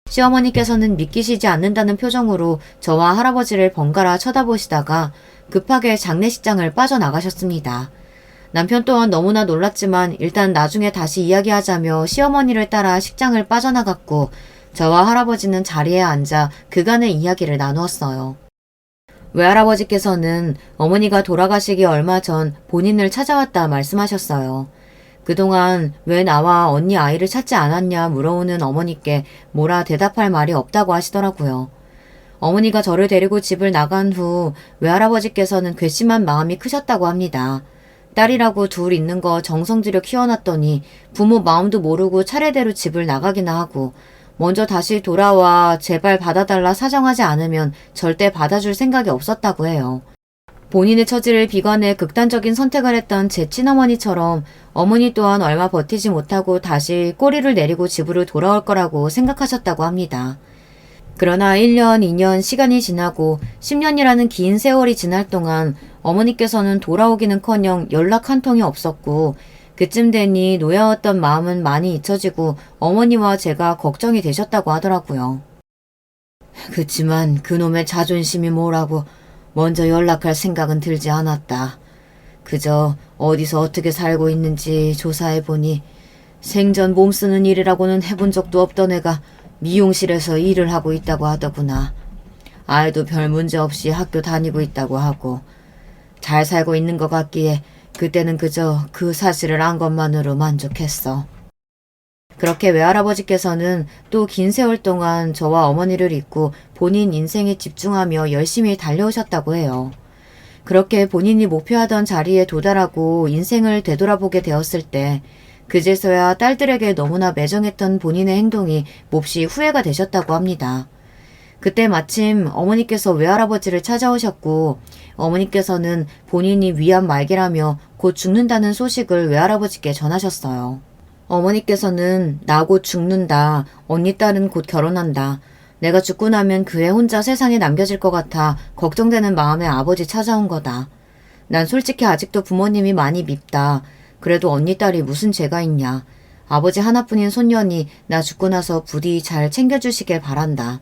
시어머니께서는 믿기시지 않는다는 표정으로 저와 할아버지를 번갈아 쳐다보시다가 급하게 장례식장을 빠져나가셨습니다. 남편 또한 너무나 놀랐지만 일단 나중에 다시 이야기하자며 시어머니를 따라 식장을 빠져나갔고 저와 할아버지는 자리에 앉아 그간의 이야기를 나누었어요. 외할아버지께서는 어머니가 돌아가시기 얼마 전 본인을 찾아왔다 말씀하셨어요. 그동안 왜 나와 언니 아이를 찾지 않았냐 물어오는 어머니께 뭐라 대답할 말이 없다고 하시더라고요. 어머니가 저를 데리고 집을 나간 후 외할아버지께서는 괘씸한 마음이 크셨다고 합니다. 딸이라고 둘 있는 거 정성 들여 키워놨더니 부모 마음도 모르고 차례대로 집을 나가기나 하고 먼저 다시 돌아와 제발 받아달라 사정하지 않으면 절대 받아줄 생각이 없었다고 해요. 본인의 처지를 비관해 극단적인 선택을 했던 제 친어머니처럼 어머니 또한 얼마 버티지 못하고 다시 꼬리를 내리고 집으로 돌아올 거라고 생각하셨다고 합니다. 그러나 1년, 2년 시간이 지나고 10년이라는 긴 세월이 지날 동안 어머니께서는 돌아오기는커녕 연락 한 통이 없었고 그쯤 되니 놓여왔던 마음은 많이 잊혀지고 어머니와 제가 걱정이 되셨다고 하더라고요. 그치만 그놈의 자존심이 뭐라고 먼저 연락할 생각은 들지 않았다. 그저 어디서 어떻게 살고 있는지 조사해보니 생전 몸 쓰는 일이라고는 해본 적도 없던 애가 미용실에서 일을 하고 있다고 하더구나. 아이도 별 문제 없이 학교 다니고 있다고 하고 잘 살고 있는 것 같기에 그때는 그저 그 사실을 안 것만으로 만족했어. 그렇게 외할아버지께서는 또 긴 세월 동안 저와 어머니를 잊고 본인 인생에 집중하며 열심히 달려오셨다고 해요. 그렇게 본인이 목표하던 자리에 도달하고 인생을 되돌아보게 되었을 때 그제서야 딸들에게 너무나 매정했던 본인의 행동이 몹시 후회가 되셨다고 합니다. 그때 마침 어머니께서 외할아버지를 찾아오셨고 어머니께서는 본인이 위암 말기라며 곧 죽는다는 소식을 외할아버지께 전하셨어요. 어머니께서는 나 곧 죽는다. 언니 딸은 곧 결혼한다. 내가 죽고 나면 그 애 혼자 세상에 남겨질 것 같아 걱정되는 마음에 아버지 찾아온 거다. 난 솔직히 아직도 부모님이 많이 밉다. 그래도 언니 딸이 무슨 죄가 있냐. 아버지 하나뿐인 손녀니 나 죽고 나서 부디 잘 챙겨주시길 바란다.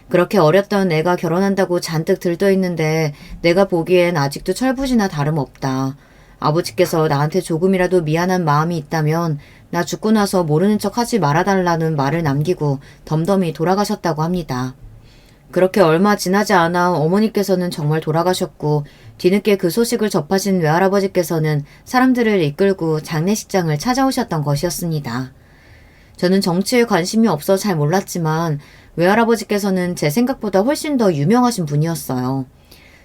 그렇게 어렸던 애가 결혼한다고 잔뜩 들떠있는데 내가 보기엔 아직도 철부지나 다름없다. 아버지께서 나한테 조금이라도 미안한 마음이 있다면 나 죽고 나서 모르는 척 하지 말아달라는 말을 남기고 덤덤히 돌아가셨다고 합니다. 그렇게 얼마 지나지 않아 어머니께서는 정말 돌아가셨고 뒤늦게 그 소식을 접하신 외할아버지께서는 사람들을 이끌고 장례식장을 찾아오셨던 것이었습니다. 저는 정치에 관심이 없어 잘 몰랐지만 외할아버지께서는 제 생각보다 훨씬 더 유명하신 분이었어요.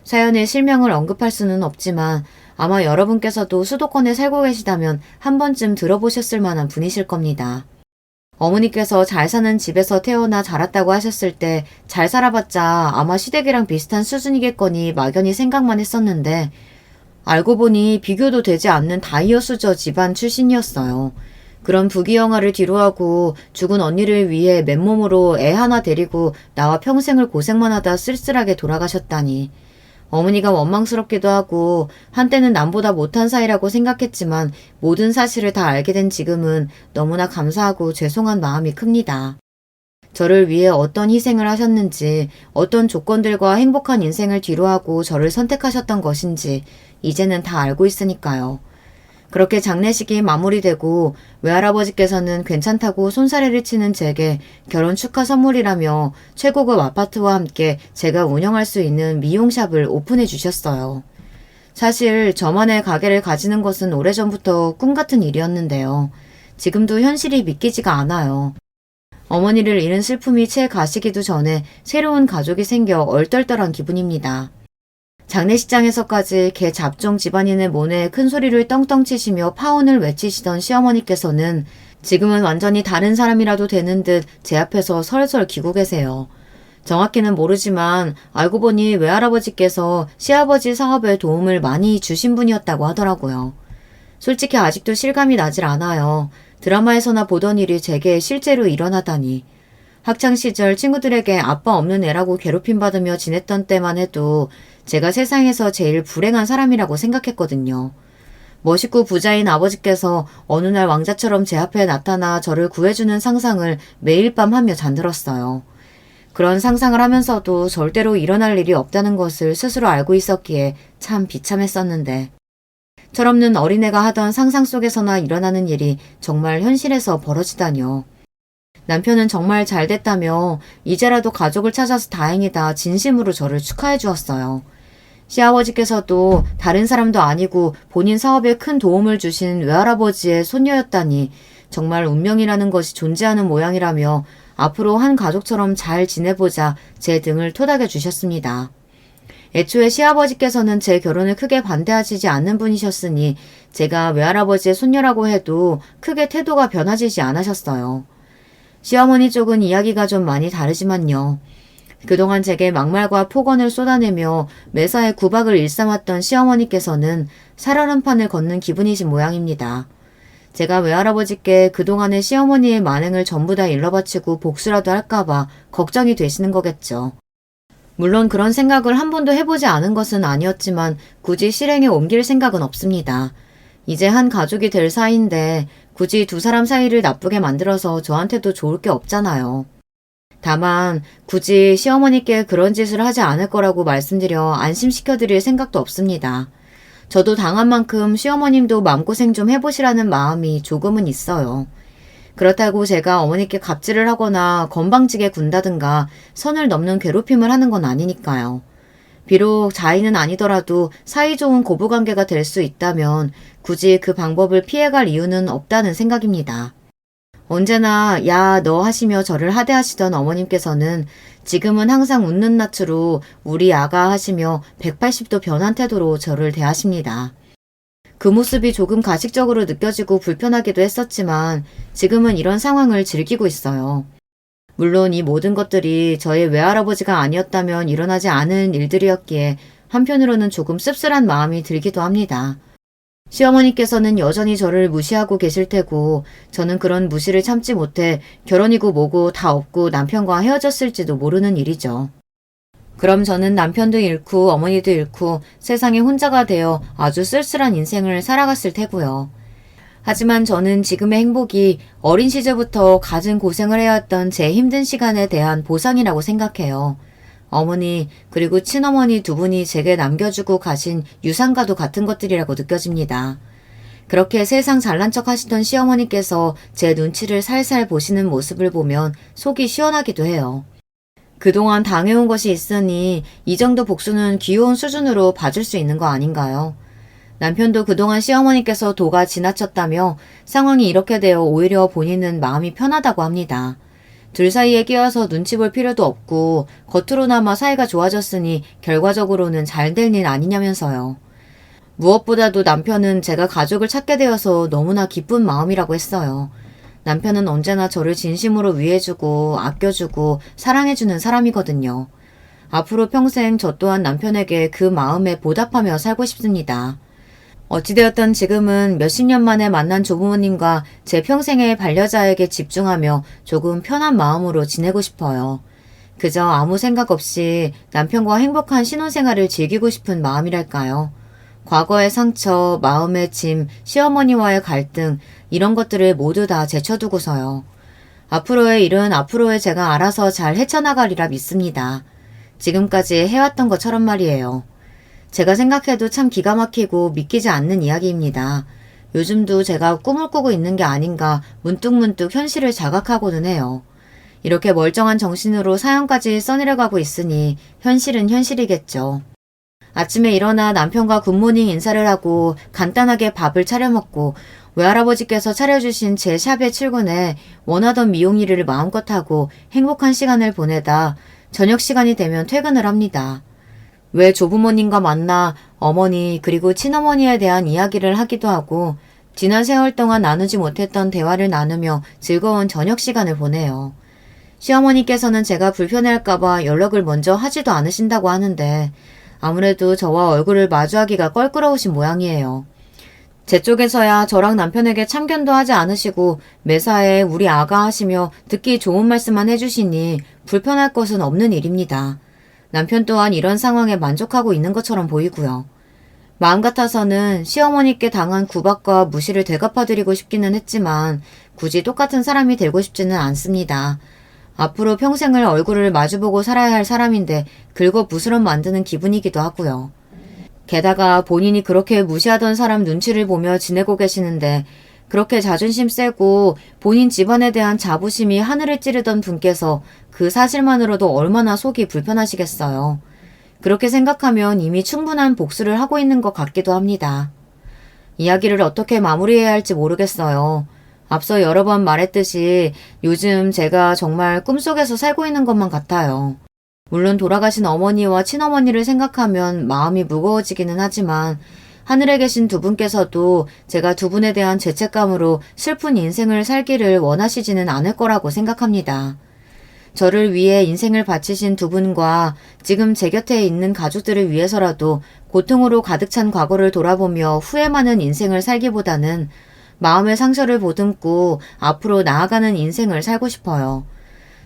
사연에 실명을 언급할 수는 없지만 아마 여러분께서도 수도권에 살고 계시다면 한 번쯤 들어보셨을 만한 분이실 겁니다. 어머니께서 잘 사는 집에서 태어나 자랐다고 하셨을 때 잘 살아봤자 아마 시댁이랑 비슷한 수준이겠거니 막연히 생각만 했었는데 알고 보니 비교도 되지 않는 다이어수저 집안 출신이었어요. 그런 부귀영화를 뒤로하고 죽은 언니를 위해 맨몸으로 애 하나 데리고 나와 평생을 고생만 하다 쓸쓸하게 돌아가셨다니. 어머니가 원망스럽기도 하고 한때는 남보다 못한 사이라고 생각했지만 모든 사실을 다 알게 된 지금은 너무나 감사하고 죄송한 마음이 큽니다. 저를 위해 어떤 희생을 하셨는지, 어떤 조건들과 행복한 인생을 뒤로하고 저를 선택하셨던 것인지 이제는 다 알고 있으니까요. 그렇게 장례식이 마무리되고 외할아버지께서는 괜찮다고 손사래를 치는 제게 결혼 축하 선물이라며 최고급 아파트와 함께 제가 운영할 수 있는 미용샵을 오픈해 주셨어요. 사실 저만의 가게를 가지는 것은 오래전부터 꿈같은 일이었는데요. 지금도 현실이 믿기지가 않아요. 어머니를 잃은 슬픔이 채 가시기도 전에 새로운 가족이 생겨 얼떨떨한 기분입니다. 장례식장에서까지 개 잡종 집안인의 모내에 큰 소리를 떵떵 치시며 파혼을 외치시던 시어머니께서는 지금은 완전히 다른 사람이라도 되는 듯 제 앞에서 설설 기고 계세요. 정확히는 모르지만 알고 보니 외할아버지께서 시아버지 사업에 도움을 많이 주신 분이었다고 하더라고요. 솔직히 아직도 실감이 나질 않아요. 드라마에서나 보던 일이 제게 실제로 일어나다니. 학창시절 친구들에게 아빠 없는 애라고 괴롭힘받으며 지냈던 때만 해도 제가 세상에서 제일 불행한 사람이라고 생각했거든요. 멋있고 부자인 아버지께서 어느 날 왕자처럼 제 앞에 나타나 저를 구해주는 상상을 매일 밤 하며 잠들었어요. 그런 상상을 하면서도 절대로 일어날 일이 없다는 것을 스스로 알고 있었기에 참 비참했었는데 철없는 어린애가 하던 상상 속에서나 일어나는 일이 정말 현실에서 벌어지다뇨. 남편은 정말 잘 됐다며 이제라도 가족을 찾아서 다행이다 진심으로 저를 축하해 주었어요. 시아버지께서도 다른 사람도 아니고 본인 사업에 큰 도움을 주신 외할아버지의 손녀였다니 정말 운명이라는 것이 존재하는 모양이라며 앞으로 한 가족처럼 잘 지내보자 제 등을 토닥여 주셨습니다. 애초에 시아버지께서는 제 결혼을 크게 반대하시지 않는 분이셨으니 제가 외할아버지의 손녀라고 해도 크게 태도가 변화지지 않으셨어요. 시어머니 쪽은 이야기가 좀 많이 다르지만요. 그동안 제게 막말과 폭언을 쏟아내며 매사에 구박을 일삼았던 시어머니께서는 살얼음판을 걷는 기분이신 모양입니다. 제가 외할아버지께 그동안의 시어머니의 만행을 전부 다 일러바치고 복수라도 할까봐 걱정이 되시는 거겠죠. 물론 그런 생각을 한 번도 해보지 않은 것은 아니었지만 굳이 실행에 옮길 생각은 없습니다. 이제 한 가족이 될 사이인데 굳이 두 사람 사이를 나쁘게 만들어서 저한테도 좋을 게 없잖아요. 다만 굳이 시어머니께 그런 짓을 하지 않을 거라고 말씀드려 안심시켜드릴 생각도 없습니다. 저도 당한 만큼 시어머님도 마음고생 좀 해보시라는 마음이 조금은 있어요. 그렇다고 제가 어머니께 갑질을 하거나 건방지게 군다든가 선을 넘는 괴롭힘을 하는 건 아니니까요. 비록 자의는 아니더라도 사이좋은 고부관계가 될 수 있다면 굳이 그 방법을 피해갈 이유는 없다는 생각입니다. 언제나 야 너 하시며 저를 하대하시던 어머님께서는 지금은 항상 웃는 낯으로 우리 아가 하시며 180도 변한 태도로 저를 대하십니다. 그 모습이 조금 가식적으로 느껴지고 불편하기도 했었지만 지금은 이런 상황을 즐기고 있어요. 물론 이 모든 것들이 저의 외할아버지가 아니었다면 일어나지 않은 일들이었기에 한편으로는 조금 씁쓸한 마음이 들기도 합니다. 시어머니께서는 여전히 저를 무시하고 계실 테고 저는 그런 무시를 참지 못해 결혼이고 뭐고 다 없고 남편과 헤어졌을지도 모르는 일이죠. 그럼 저는 남편도 잃고 어머니도 잃고 세상에 혼자가 되어 아주 쓸쓸한 인생을 살아갔을 테고요. 하지만 저는 지금의 행복이 어린 시절부터 갖은 고생을 해왔던 제 힘든 시간에 대한 보상이라고 생각해요. 어머니 그리고 친어머니 두 분이 제게 남겨주고 가신 유산과도 같은 것들이라고 느껴집니다. 그렇게 세상 잘난 척 하시던 시어머니께서 제 눈치를 살살 보시는 모습을 보면 속이 시원하기도 해요. 그동안 당해온 것이 있으니 이 정도 복수는 귀여운 수준으로 봐줄 수 있는 거 아닌가요? 남편도 그동안 시어머니께서 도가 지나쳤다며 상황이 이렇게 되어 오히려 본인은 마음이 편하다고 합니다. 둘 사이에 끼어서 눈치 볼 필요도 없고 겉으로나마 사이가 좋아졌으니 결과적으로는 잘 될 일 아니냐면서요. 무엇보다도 남편은 제가 가족을 찾게 되어서 너무나 기쁜 마음이라고 했어요. 남편은 언제나 저를 진심으로 위해주고 아껴주고 사랑해주는 사람이거든요. 앞으로 평생 저 또한 남편에게 그 마음에 보답하며 살고 싶습니다. 어찌되었던 지금은 몇십 년 만에 만난 조부모님과 제 평생의 반려자에게 집중하며 조금 편한 마음으로 지내고 싶어요. 그저 아무 생각 없이 남편과 행복한 신혼생활을 즐기고 싶은 마음이랄까요. 과거의 상처, 마음의 짐, 시어머니와의 갈등 이런 것들을 모두 다 제쳐두고서요. 앞으로의 일은 앞으로의 제가 알아서 잘 헤쳐나가리라 믿습니다. 지금까지 해왔던 것처럼 말이에요. 제가 생각해도 참 기가 막히고 믿기지 않는 이야기입니다. 요즘도 제가 꿈을 꾸고 있는 게 아닌가 문득문득 현실을 자각하고는 해요. 이렇게 멀쩡한 정신으로 사연까지 써내려가고 있으니 현실은 현실이겠죠. 아침에 일어나 남편과 굿모닝 인사를 하고 간단하게 밥을 차려 먹고 외할아버지께서 차려주신 제 샵에 출근해 원하던 미용 일을 마음껏 하고 행복한 시간을 보내다 저녁 시간이 되면 퇴근을 합니다. 왜 조부모님과 만나 어머니 그리고 친어머니에 대한 이야기를 하기도 하고 지난 세월 동안 나누지 못했던 대화를 나누며 즐거운 저녁 시간을 보내요. 시어머니께서는 제가 불편해할까봐 연락을 먼저 하지도 않으신다고 하는데 아무래도 저와 얼굴을 마주하기가 껄끄러우신 모양이에요. 제 쪽에서야 저랑 남편에게 참견도 하지 않으시고 매사에 우리 아가 하시며 듣기 좋은 말씀만 해주시니 불편할 것은 없는 일입니다. 남편 또한 이런 상황에 만족하고 있는 것처럼 보이고요. 마음 같아서는 시어머니께 당한 구박과 무시를 되갚아드리고 싶기는 했지만 굳이 똑같은 사람이 되고 싶지는 않습니다. 앞으로 평생을 얼굴을 마주보고 살아야 할 사람인데 긁어부스럼 만드는 기분이기도 하고요. 게다가 본인이 그렇게 무시하던 사람 눈치를 보며 지내고 계시는데 그렇게 자존심 세고 본인 집안에 대한 자부심이 하늘을 찌르던 분께서 그 사실만으로도 얼마나 속이 불편하시겠어요. 그렇게 생각하면 이미 충분한 복수를 하고 있는 것 같기도 합니다. 이야기를 어떻게 마무리해야 할지 모르겠어요. 앞서 여러 번 말했듯이 요즘 제가 정말 꿈속에서 살고 있는 것만 같아요. 물론 돌아가신 어머니와 친어머니를 생각하면 마음이 무거워지기는 하지만 하늘에 계신 두 분께서도 제가 두 분에 대한 죄책감으로 슬픈 인생을 살기를 원하시지는 않을 거라고 생각합니다. 저를 위해 인생을 바치신 두 분과 지금 제 곁에 있는 가족들을 위해서라도 고통으로 가득 찬 과거를 돌아보며 후회 많은 인생을 살기보다는 마음의 상처를 보듬고 앞으로 나아가는 인생을 살고 싶어요.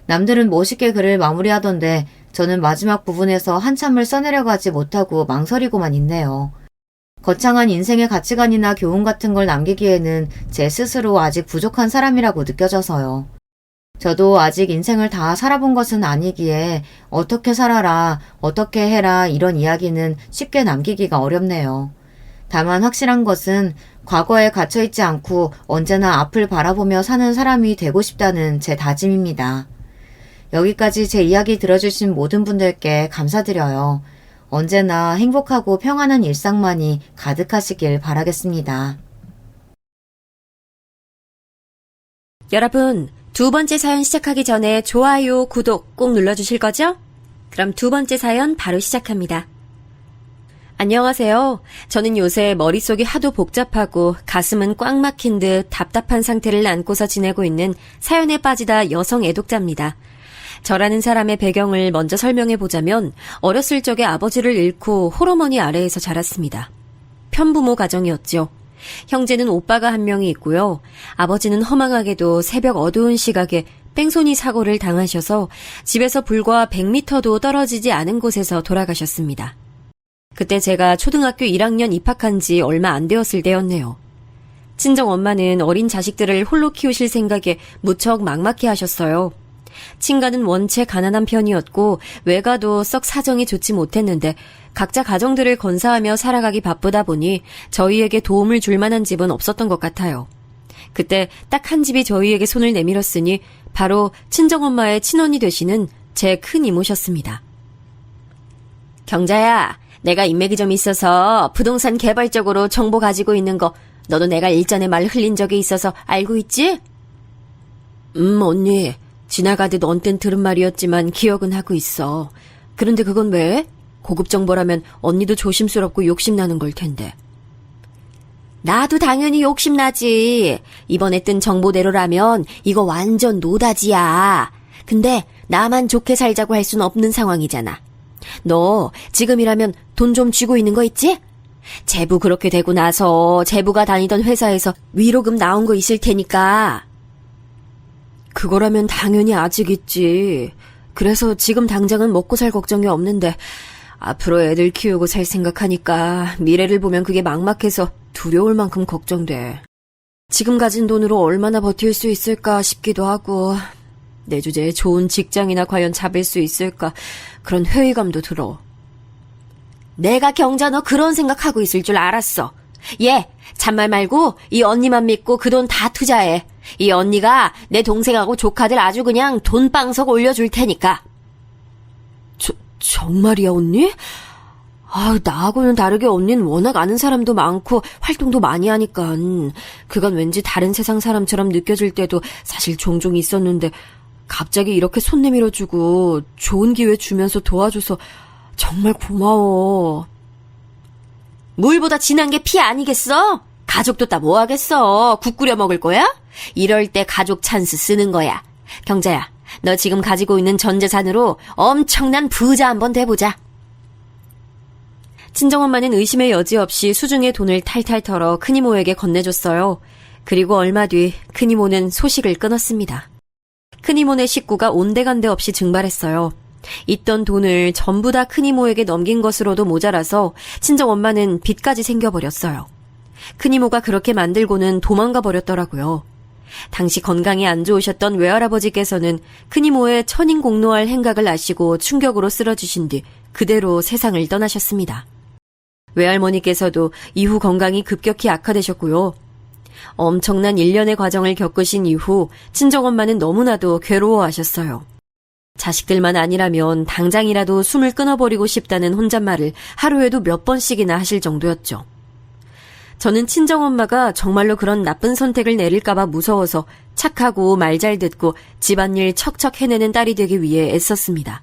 남들은 멋있게 글을 마무리하던데 저는 마지막 부분에서 한참을 써내려가지 못하고 망설이고만 있네요. 거창한 인생의 가치관이나 교훈 같은 걸 남기기에는 제 스스로 아직 부족한 사람이라고 느껴져서요. 저도 아직 인생을 다 살아본 것은 아니기에 어떻게 살아라, 어떻게 해라 이런 이야기는 쉽게 남기기가 어렵네요. 다만 확실한 것은 과거에 갇혀있지 않고 언제나 앞을 바라보며 사는 사람이 되고 싶다는 제 다짐입니다. 여기까지 제 이야기 들어주신 모든 분들께 감사드려요. 언제나 행복하고 평안한 일상만이 가득하시길 바라겠습니다. 여러분, 두 번째 사연 시작하기 전에 좋아요, 구독 꼭 눌러주실 거죠? 그럼 두 번째 사연 바로 시작합니다. 안녕하세요. 저는 요새 머릿속이 하도 복잡하고 가슴은 꽉 막힌 듯 답답한 상태를 안고서 지내고 있는 사연에 빠지다 여성 애독자입니다. 저라는 사람의 배경을 먼저 설명해보자면 어렸을 적에 아버지를 잃고 홀어머니 아래에서 자랐습니다. 편부모 가정이었죠. 형제는 오빠가 한 명이 있고요. 아버지는 허망하게도 새벽 어두운 시각에 뺑소니 사고를 당하셔서 집에서 불과 100m도 떨어지지 않은 곳에서 돌아가셨습니다. 그때 제가 초등학교 1학년 입학한 지 얼마 안 되었을 때였네요. 친정엄마는 어린 자식들을 홀로 키우실 생각에 무척 막막해 하셨어요. 친가는 원체 가난한 편이었고 외가도 썩 사정이 좋지 못했는데 각자 가정들을 건사하며 살아가기 바쁘다 보니 저희에게 도움을 줄 만한 집은 없었던 것 같아요. 그때 딱 한 집이 저희에게 손을 내밀었으니 바로 친정엄마의 친언니 되시는 제 큰 이모셨습니다. 경자야, 내가 인맥이 좀 있어서 부동산 개발 쪽으로 정보 가지고 있는 거 너도 내가 일전에 말 흘린 적이 있어서 알고 있지? 언니. 지나가듯 언뜻 들은 말이었지만 기억은 하고 있어. 그런데 그건 왜? 고급 정보라면 언니도 조심스럽고 욕심나는 걸 텐데. 나도 당연히 욕심나지. 이번에 뜬 정보대로라면 이거 완전 노다지야. 근데 나만 좋게 살자고 할 순 없는 상황이잖아. 너 지금이라면 돈 좀 쥐고 있는 거 있지? 제부 그렇게 되고 나서 제부가 다니던 회사에서 위로금 나온 거 있을 테니까. 그거라면 당연히 아직 있지. 그래서 지금 당장은 먹고 살 걱정이 없는데 앞으로 애들 키우고 살 생각하니까 미래를 보면 그게 막막해서 두려울 만큼 걱정돼. 지금 가진 돈으로 얼마나 버틸 수 있을까 싶기도 하고 내 주제에 좋은 직장이나 과연 잡을 수 있을까 그런 회의감도 들어. 내가 경자 너 그런 생각하고 있을 줄 알았어. 얘 잔말 말고 이 언니만 믿고 그 돈 다 투자해. 이 언니가 내 동생하고 조카들 아주 그냥 돈방석 올려줄 테니까. 정말이야 언니? 나하고는 다르게 언니는 워낙 아는 사람도 많고 활동도 많이 하니까 그건 왠지 다른 세상 사람처럼 느껴질 때도 사실 종종 있었는데 갑자기 이렇게 손 내밀어주고 좋은 기회 주면서 도와줘서 정말 고마워. 물보다 진한 게 피 아니겠어? 가족도 따 뭐 하겠어? 국 끓여 먹을 거야? 이럴 때 가족 찬스 쓰는 거야. 경자야, 너 지금 가지고 있는 전 재산으로 엄청난 부자 한번 돼보자. 친정엄마는 의심의 여지 없이 수중에 돈을 탈탈 털어 큰이모에게 건네줬어요. 그리고 얼마 뒤 큰이모는 소식을 끊었습니다. 큰이모네 식구가 온데간데 없이 증발했어요. 있던 돈을 전부 다 큰이모에게 넘긴 것으로도 모자라서 친정엄마는 빚까지 생겨버렸어요. 큰이모가 그렇게 만들고는 도망가 버렸더라고요. 당시 건강이 안 좋으셨던 외할아버지께서는 큰이모의 천인공노할 행각을 아시고 충격으로 쓰러지신 뒤 그대로 세상을 떠나셨습니다. 외할머니께서도 이후 건강이 급격히 악화되셨고요. 엄청난 일련의 과정을 겪으신 이후 친정엄마는 너무나도 괴로워하셨어요. 자식들만 아니라면 당장이라도 숨을 끊어버리고 싶다는 혼잣말을 하루에도 몇 번씩이나 하실 정도였죠. 저는 친정엄마가 정말로 그런 나쁜 선택을 내릴까봐 무서워서 착하고 말 잘 듣고 집안일 척척 해내는 딸이 되기 위해 애썼습니다.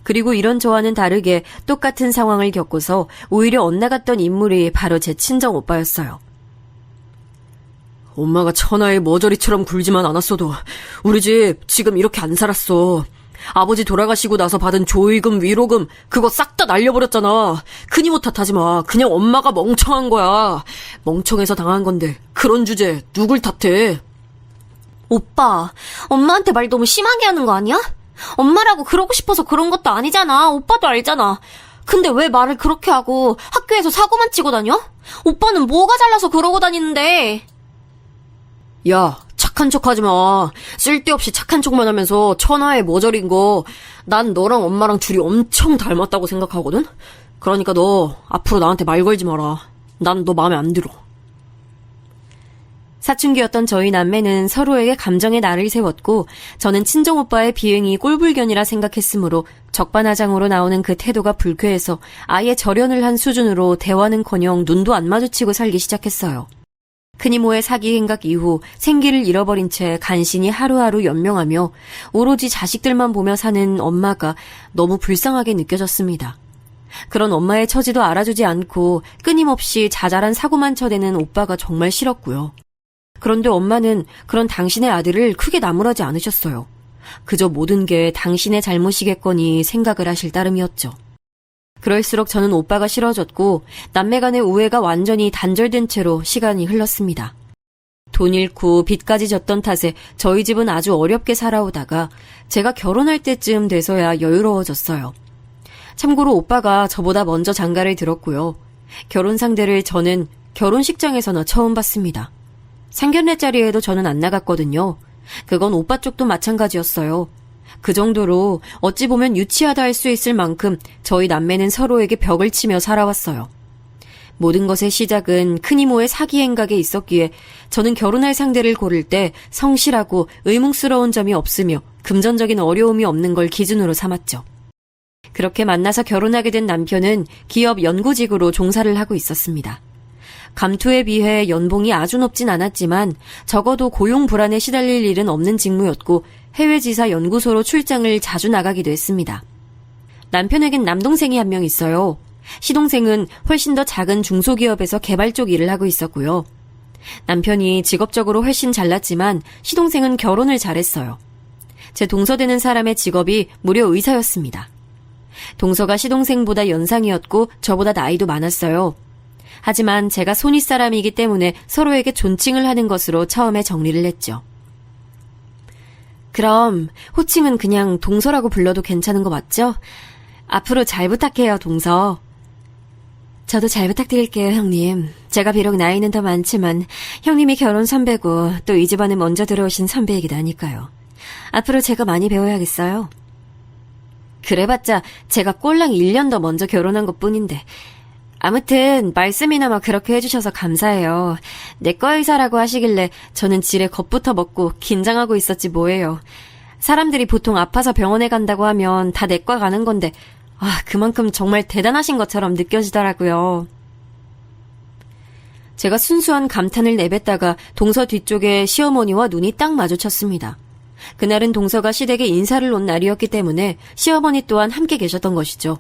그리고 이런 저와는 다르게 똑같은 상황을 겪고서 오히려 엇나갔던 인물이 바로 제 친정 오빠였어요. 엄마가 천하의 머저리처럼 굴지만 않았어도 우리 집 지금 이렇게 안 살았어. 아버지 돌아가시고 나서 받은 조의금, 위로금 그거 싹 다 날려버렸잖아. 큰이 못 탓하지 마. 그냥 엄마가 멍청한 거야. 멍청해서 당한 건데 그런 주제 누굴 탓해? 오빠, 엄마한테 말 너무 심하게 하는 거 아니야? 엄마라고 그러고 싶어서 그런 것도 아니잖아. 오빠도 알잖아. 근데 왜 말을 그렇게 하고 학교에서 사고만 치고 다녀? 오빠는 뭐가 잘나서 그러고 다니는데? 야, 착한 척 하지 마. 쓸데없이 착한 척만 하면서 천하의 머저리인 거. 난 너랑 엄마랑 둘이 엄청 닮았다고 생각하거든? 그러니까 너 앞으로 나한테 말 걸지 마라. 난 너 마음에 안 들어. 사춘기였던 저희 남매는 서로에게 감정의 날을 세웠고 저는 친정오빠의 비행이 꼴불견이라 생각했으므로 적반하장으로 나오는 그 태도가 불쾌해서 아예 절연을 한 수준으로 대화는커녕 눈도 안 마주치고 살기 시작했어요. 큰이모의 사기 행각 이후 생기를 잃어버린 채 간신히 하루하루 연명하며 오로지 자식들만 보며 사는 엄마가 너무 불쌍하게 느껴졌습니다. 그런 엄마의 처지도 알아주지 않고 끊임없이 자잘한 사고만 쳐대는 오빠가 정말 싫었고요. 그런데 엄마는 그런 당신의 아들을 크게 나무라지 않으셨어요. 그저 모든 게 당신의 잘못이겠거니 생각을 하실 따름이었죠. 그럴수록 저는 오빠가 싫어졌고 남매 간의 우애가 완전히 단절된 채로 시간이 흘렀습니다. 돈 잃고 빚까지 졌던 탓에 저희 집은 아주 어렵게 살아오다가 제가 결혼할 때쯤 돼서야 여유로워졌어요. 참고로 오빠가 저보다 먼저 장가를 들었고요. 결혼 상대를 저는 결혼식장에서나 처음 봤습니다. 상견례 자리에도 저는 안 나갔거든요. 그건 오빠 쪽도 마찬가지였어요. 그 정도로 어찌 보면 유치하다 할 수 있을 만큼 저희 남매는 서로에게 벽을 치며 살아왔어요. 모든 것의 시작은 큰이모의 사기 행각에 있었기에 저는 결혼할 상대를 고를 때 성실하고 의문스러운 점이 없으며 금전적인 어려움이 없는 걸 기준으로 삼았죠. 그렇게 만나서 결혼하게 된 남편은 기업 연구직으로 종사를 하고 있었습니다. 감투에 비해 연봉이 아주 높진 않았지만 적어도 고용 불안에 시달릴 일은 없는 직무였고 해외 지사 연구소로 출장을 자주 나가기도 했습니다. 남편에겐 남동생이 한 명 있어요. 시동생은 훨씬 더 작은 중소기업에서 개발 쪽 일을 하고 있었고요. 남편이 직업적으로 훨씬 잘났지만 시동생은 결혼을 잘했어요. 제 동서되는 사람의 직업이 무려 의사였습니다. 동서가 시동생보다 연상이었고 저보다 나이도 많았어요. 하지만 제가 손윗사람이기 때문에 서로에게 존칭을 하는 것으로 처음에 정리를 했죠. 그럼 호칭은 그냥 동서라고 불러도 괜찮은 거 맞죠? 앞으로 잘 부탁해요, 동서. 저도 잘 부탁드릴게요, 형님. 제가 비록 나이는 더 많지만 형님이 결혼 선배고 또 이 집안에 먼저 들어오신 선배이기도 하니까요. 앞으로 제가 많이 배워야겠어요. 그래봤자 제가 꼴랑 1년 더 먼저 결혼한 것뿐인데 아무튼 말씀이나마 그렇게 해주셔서 감사해요. 내과 의사라고 하시길래 저는 지레 겁부터 먹고 긴장하고 있었지 뭐예요. 사람들이 보통 아파서 병원에 간다고 하면 다 내과 가는 건데 그만큼 정말 대단하신 것처럼 느껴지더라고요. 제가 순수한 감탄을 내뱉다가 동서 뒤쪽에 시어머니와 눈이 딱 마주쳤습니다. 그날은 동서가 시댁에 인사를 온 날이었기 때문에 시어머니 또한 함께 계셨던 것이죠.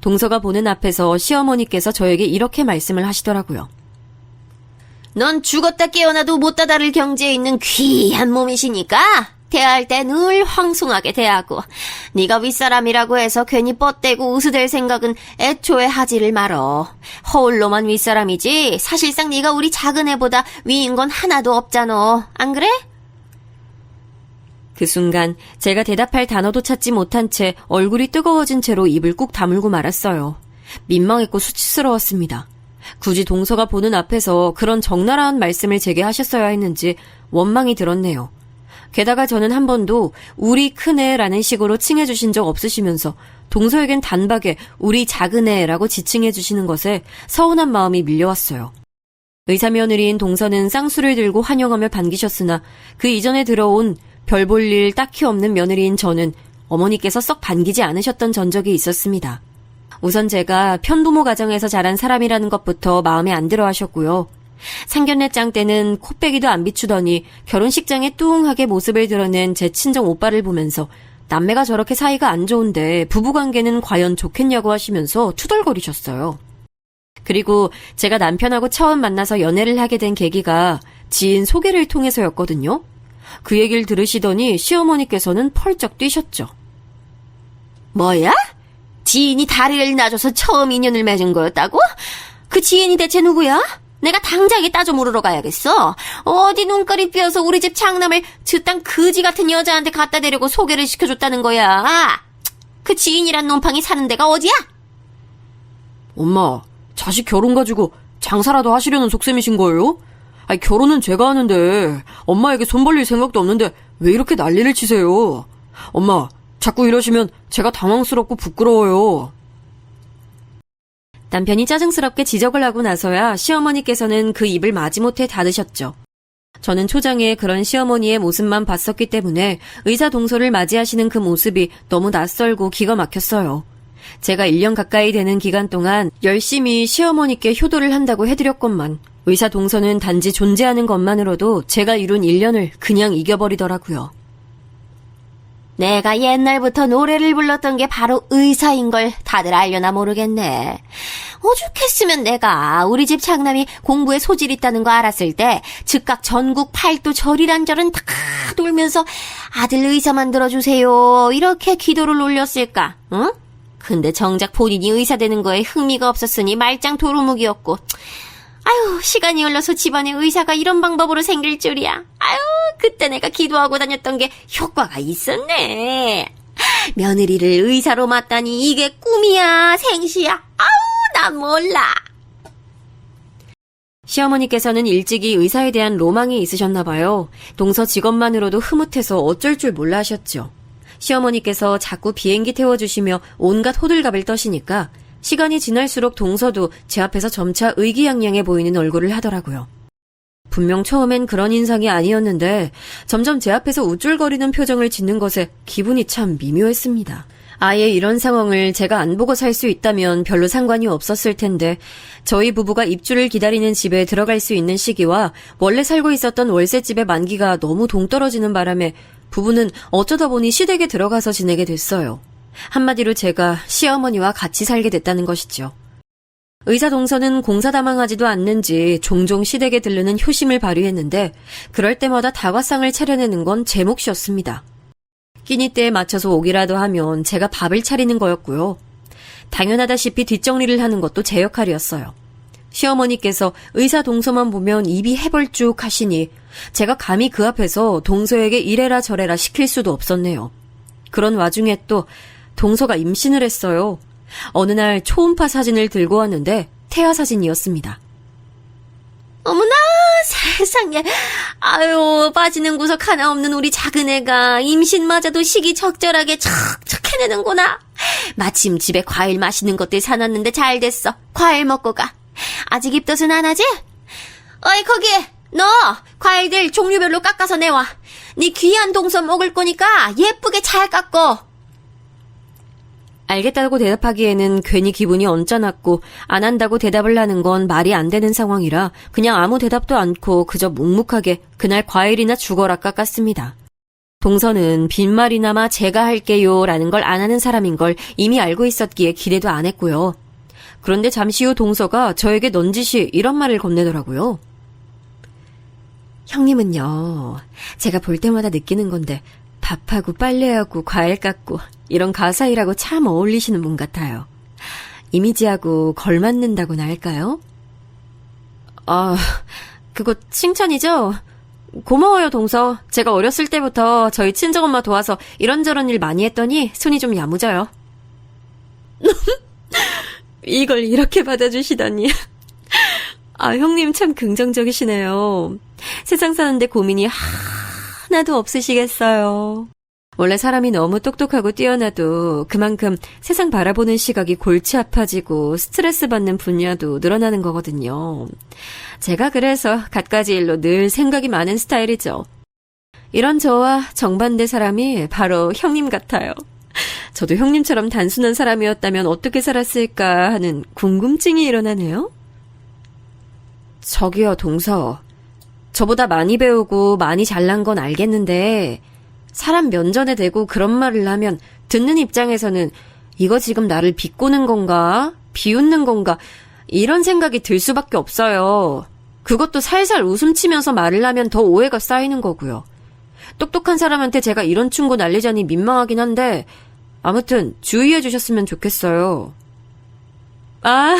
동서가 보는 앞에서 시어머니께서 저에게 이렇게 말씀을 하시더라고요. 넌 죽었다 깨어나도 못 다다를 경지에 있는 귀한 몸이시니까 대할 때 늘 황송하게 대하고 네가 윗사람이라고 해서 괜히 뻗대고 우스댈 생각은 애초에 하지를 말어. 허울로만 윗사람이지 사실상 네가 우리 작은 애보다 위인 건 하나도 없잖아. 안 그래? 그 순간 제가 대답할 단어도 찾지 못한 채 얼굴이 뜨거워진 채로 입을 꾹 다물고 말았어요. 민망했고 수치스러웠습니다. 굳이 동서가 보는 앞에서 그런 적나라한 말씀을 제게 하셨어야 했는지 원망이 들었네요. 게다가 저는 한 번도 우리 큰애라는 식으로 칭해주신 적 없으시면서 동서에겐 단박에 우리 작은애라고 지칭해주시는 것에 서운한 마음이 밀려왔어요. 의사 며느리인 동서는 쌍수를 들고 환영하며 반기셨으나 그 이전에 들어온 별 볼 일 딱히 없는 며느리인 저는 어머니께서 썩 반기지 않으셨던 전적이 있었습니다. 우선 제가 편부모 가정에서 자란 사람이라는 것부터 마음에 안 들어 하셨고요. 상견례장 때는 코빼기도 안 비추더니 결혼식장에 뚱하게 모습을 드러낸 제 친정 오빠를 보면서 남매가 저렇게 사이가 안 좋은데 부부관계는 과연 좋겠냐고 하시면서 투덜거리셨어요. 그리고 제가 남편하고 처음 만나서 연애를 하게 된 계기가 지인 소개를 통해서였거든요. 그 얘기를 들으시더니 시어머니께서는 펄쩍 뛰셨죠. 뭐야? 지인이 다리를 놔줘서 처음 인연을 맺은 거였다고? 그 지인이 대체 누구야? 내가 당장에 따져 물으러 가야겠어. 어디 눈깔이 삐어서 우리 집 장남을 저딴 거지 같은 여자한테 갖다 대려고 소개를 시켜줬다는 거야. 그 지인이란 놈팡이 사는 데가 어디야? 엄마, 자식 결혼 가지고 장사라도 하시려는 속셈이신 거예요? 아니, 결혼은 제가 하는데 엄마에게 손 벌릴 생각도 없는데 왜 이렇게 난리를 치세요? 엄마, 자꾸 이러시면 제가 당황스럽고 부끄러워요. 남편이 짜증스럽게 지적을 하고 나서야 시어머니께서는 그 입을 마지못해 닫으셨죠. 저는 초장에 그런 시어머니의 모습만 봤었기 때문에 의사 동서를 맞이하시는 그 모습이 너무 낯설고 기가 막혔어요. 제가 1년 가까이 되는 기간 동안 열심히 시어머니께 효도를 한다고 해드렸건만 의사 동서는 단지 존재하는 것만으로도 제가 이룬 1년을 그냥 이겨버리더라고요. 내가 옛날부터 노래를 불렀던 게 바로 의사인 걸 다들 알려나 모르겠네. 오죽했으면 내가 우리 집 장남이 공부에 소질 있다는 거 알았을 때 즉각 전국 팔도 절이란절은 다 돌면서 아들 의사 만들어주세요 이렇게 기도를 올렸을까? 응? 근데 정작 본인이 의사 되는 거에 흥미가 없었으니 말짱 도루묵이었고, 아유, 시간이 흘러서 집안에 의사가 이런 방법으로 생길 줄이야. 아유, 그때 내가 기도하고 다녔던 게 효과가 있었네. 며느리를 의사로 맞다니 이게 꿈이야, 생시야. 아우, 난 몰라. 시어머니께서는 일찍이 의사에 대한 로망이 있으셨나 봐요. 동서 직업만으로도 흐뭇해서 어쩔 줄 몰라 하셨죠. 시어머니께서 자꾸 비행기 태워주시며 온갖 호들갑을 떠시니까 시간이 지날수록 동서도 제 앞에서 점차 의기양양해 보이는 얼굴을 하더라고요. 분명 처음엔 그런 인상이 아니었는데 점점 제 앞에서 우쭐거리는 표정을 짓는 것에 기분이 참 미묘했습니다. 아예 이런 상황을 제가 안 보고 살 수 있다면 별로 상관이 없었을 텐데 저희 부부가 입주를 기다리는 집에 들어갈 수 있는 시기와 원래 살고 있었던 월세집의 만기가 너무 동떨어지는 바람에 부부는 어쩌다 보니 시댁에 들어가서 지내게 됐어요. 한마디로 제가 시어머니와 같이 살게 됐다는 것이죠. 의사 동서는 공사다망하지도 않는지 종종 시댁에 들르는 효심을 발휘했는데 그럴 때마다 다과상을 차려내는 건 제 몫이었습니다. 끼니 때에 맞춰서 오기라도 하면 제가 밥을 차리는 거였고요. 당연하다시피 뒷정리를 하는 것도 제 역할이었어요. 시어머니께서 의사 동서만 보면 입이 해벌쭉 하시니 제가 감히 그 앞에서 동서에게 이래라 저래라 시킬 수도 없었네요. 그런 와중에 또 동서가 임신을 했어요. 어느 날 초음파 사진을 들고 왔는데 태아 사진이었습니다. 어머나, 세상에. 아유, 빠지는 구석 하나 없는 우리 작은 애가 임신마저도 시기적절하게 척척 해내는구나. 마침 집에 과일 맛있는 것들 사놨는데 잘 됐어. 과일 먹고 가. 아직 입덧은 안 하지? 어이, 거기 너 과일들 종류별로 깎아서 내와. 네 귀한 동서 먹을 거니까 예쁘게 잘 깎어. 알겠다고 대답하기에는 괜히 기분이 언짢았고 안 한다고 대답을 하는 건 말이 안 되는 상황이라 그냥 아무 대답도 않고 그저 묵묵하게 그날 과일이나 죽어라 깎았습니다. 동서는 빈말이나마 제가 할게요 라는 걸 안 하는 사람인 걸 이미 알고 있었기에 기대도 안 했고요. 그런데 잠시 후 동서가 저에게 넌지시 이런 말을 건네더라고요. 형님은요, 제가 볼 때마다 느끼는 건데 밥하고 빨래하고 과일 깎고 이런 가사일하고 참 어울리시는 분 같아요. 이미지하고 걸맞는다고나 할까요? 아, 그거 칭찬이죠? 고마워요, 동서. 제가 어렸을 때부터 저희 친정엄마 도와서 이런저런 일 많이 했더니 손이 좀 야무져요. 이걸 이렇게 받아주시다니. 아, 형님 참 긍정적이시네요. 세상 사는데 고민이 하나도 없으시겠어요. 원래 사람이 너무 똑똑하고 뛰어나도 그만큼 세상 바라보는 시각이 골치 아파지고 스트레스 받는 분야도 늘어나는 거거든요. 제가 그래서 갖가지 일로 늘 생각이 많은 스타일이죠. 이런 저와 정반대 사람이 바로 형님 같아요. 저도 형님처럼 단순한 사람이었다면 어떻게 살았을까 하는 궁금증이 일어나네요. 저기요, 동서. 저보다 많이 배우고 많이 잘난 건 알겠는데 사람 면전에 대고 그런 말을 하면 듣는 입장에서는 이거 지금 나를 비꼬는 건가? 비웃는 건가? 이런 생각이 들 수밖에 없어요. 그것도 살살 웃음 치면서 말을 하면 더 오해가 쌓이는 거고요. 똑똑한 사람한테 제가 이런 충고 날리자니 민망하긴 한데 아무튼 주의해 주셨으면 좋겠어요. 아,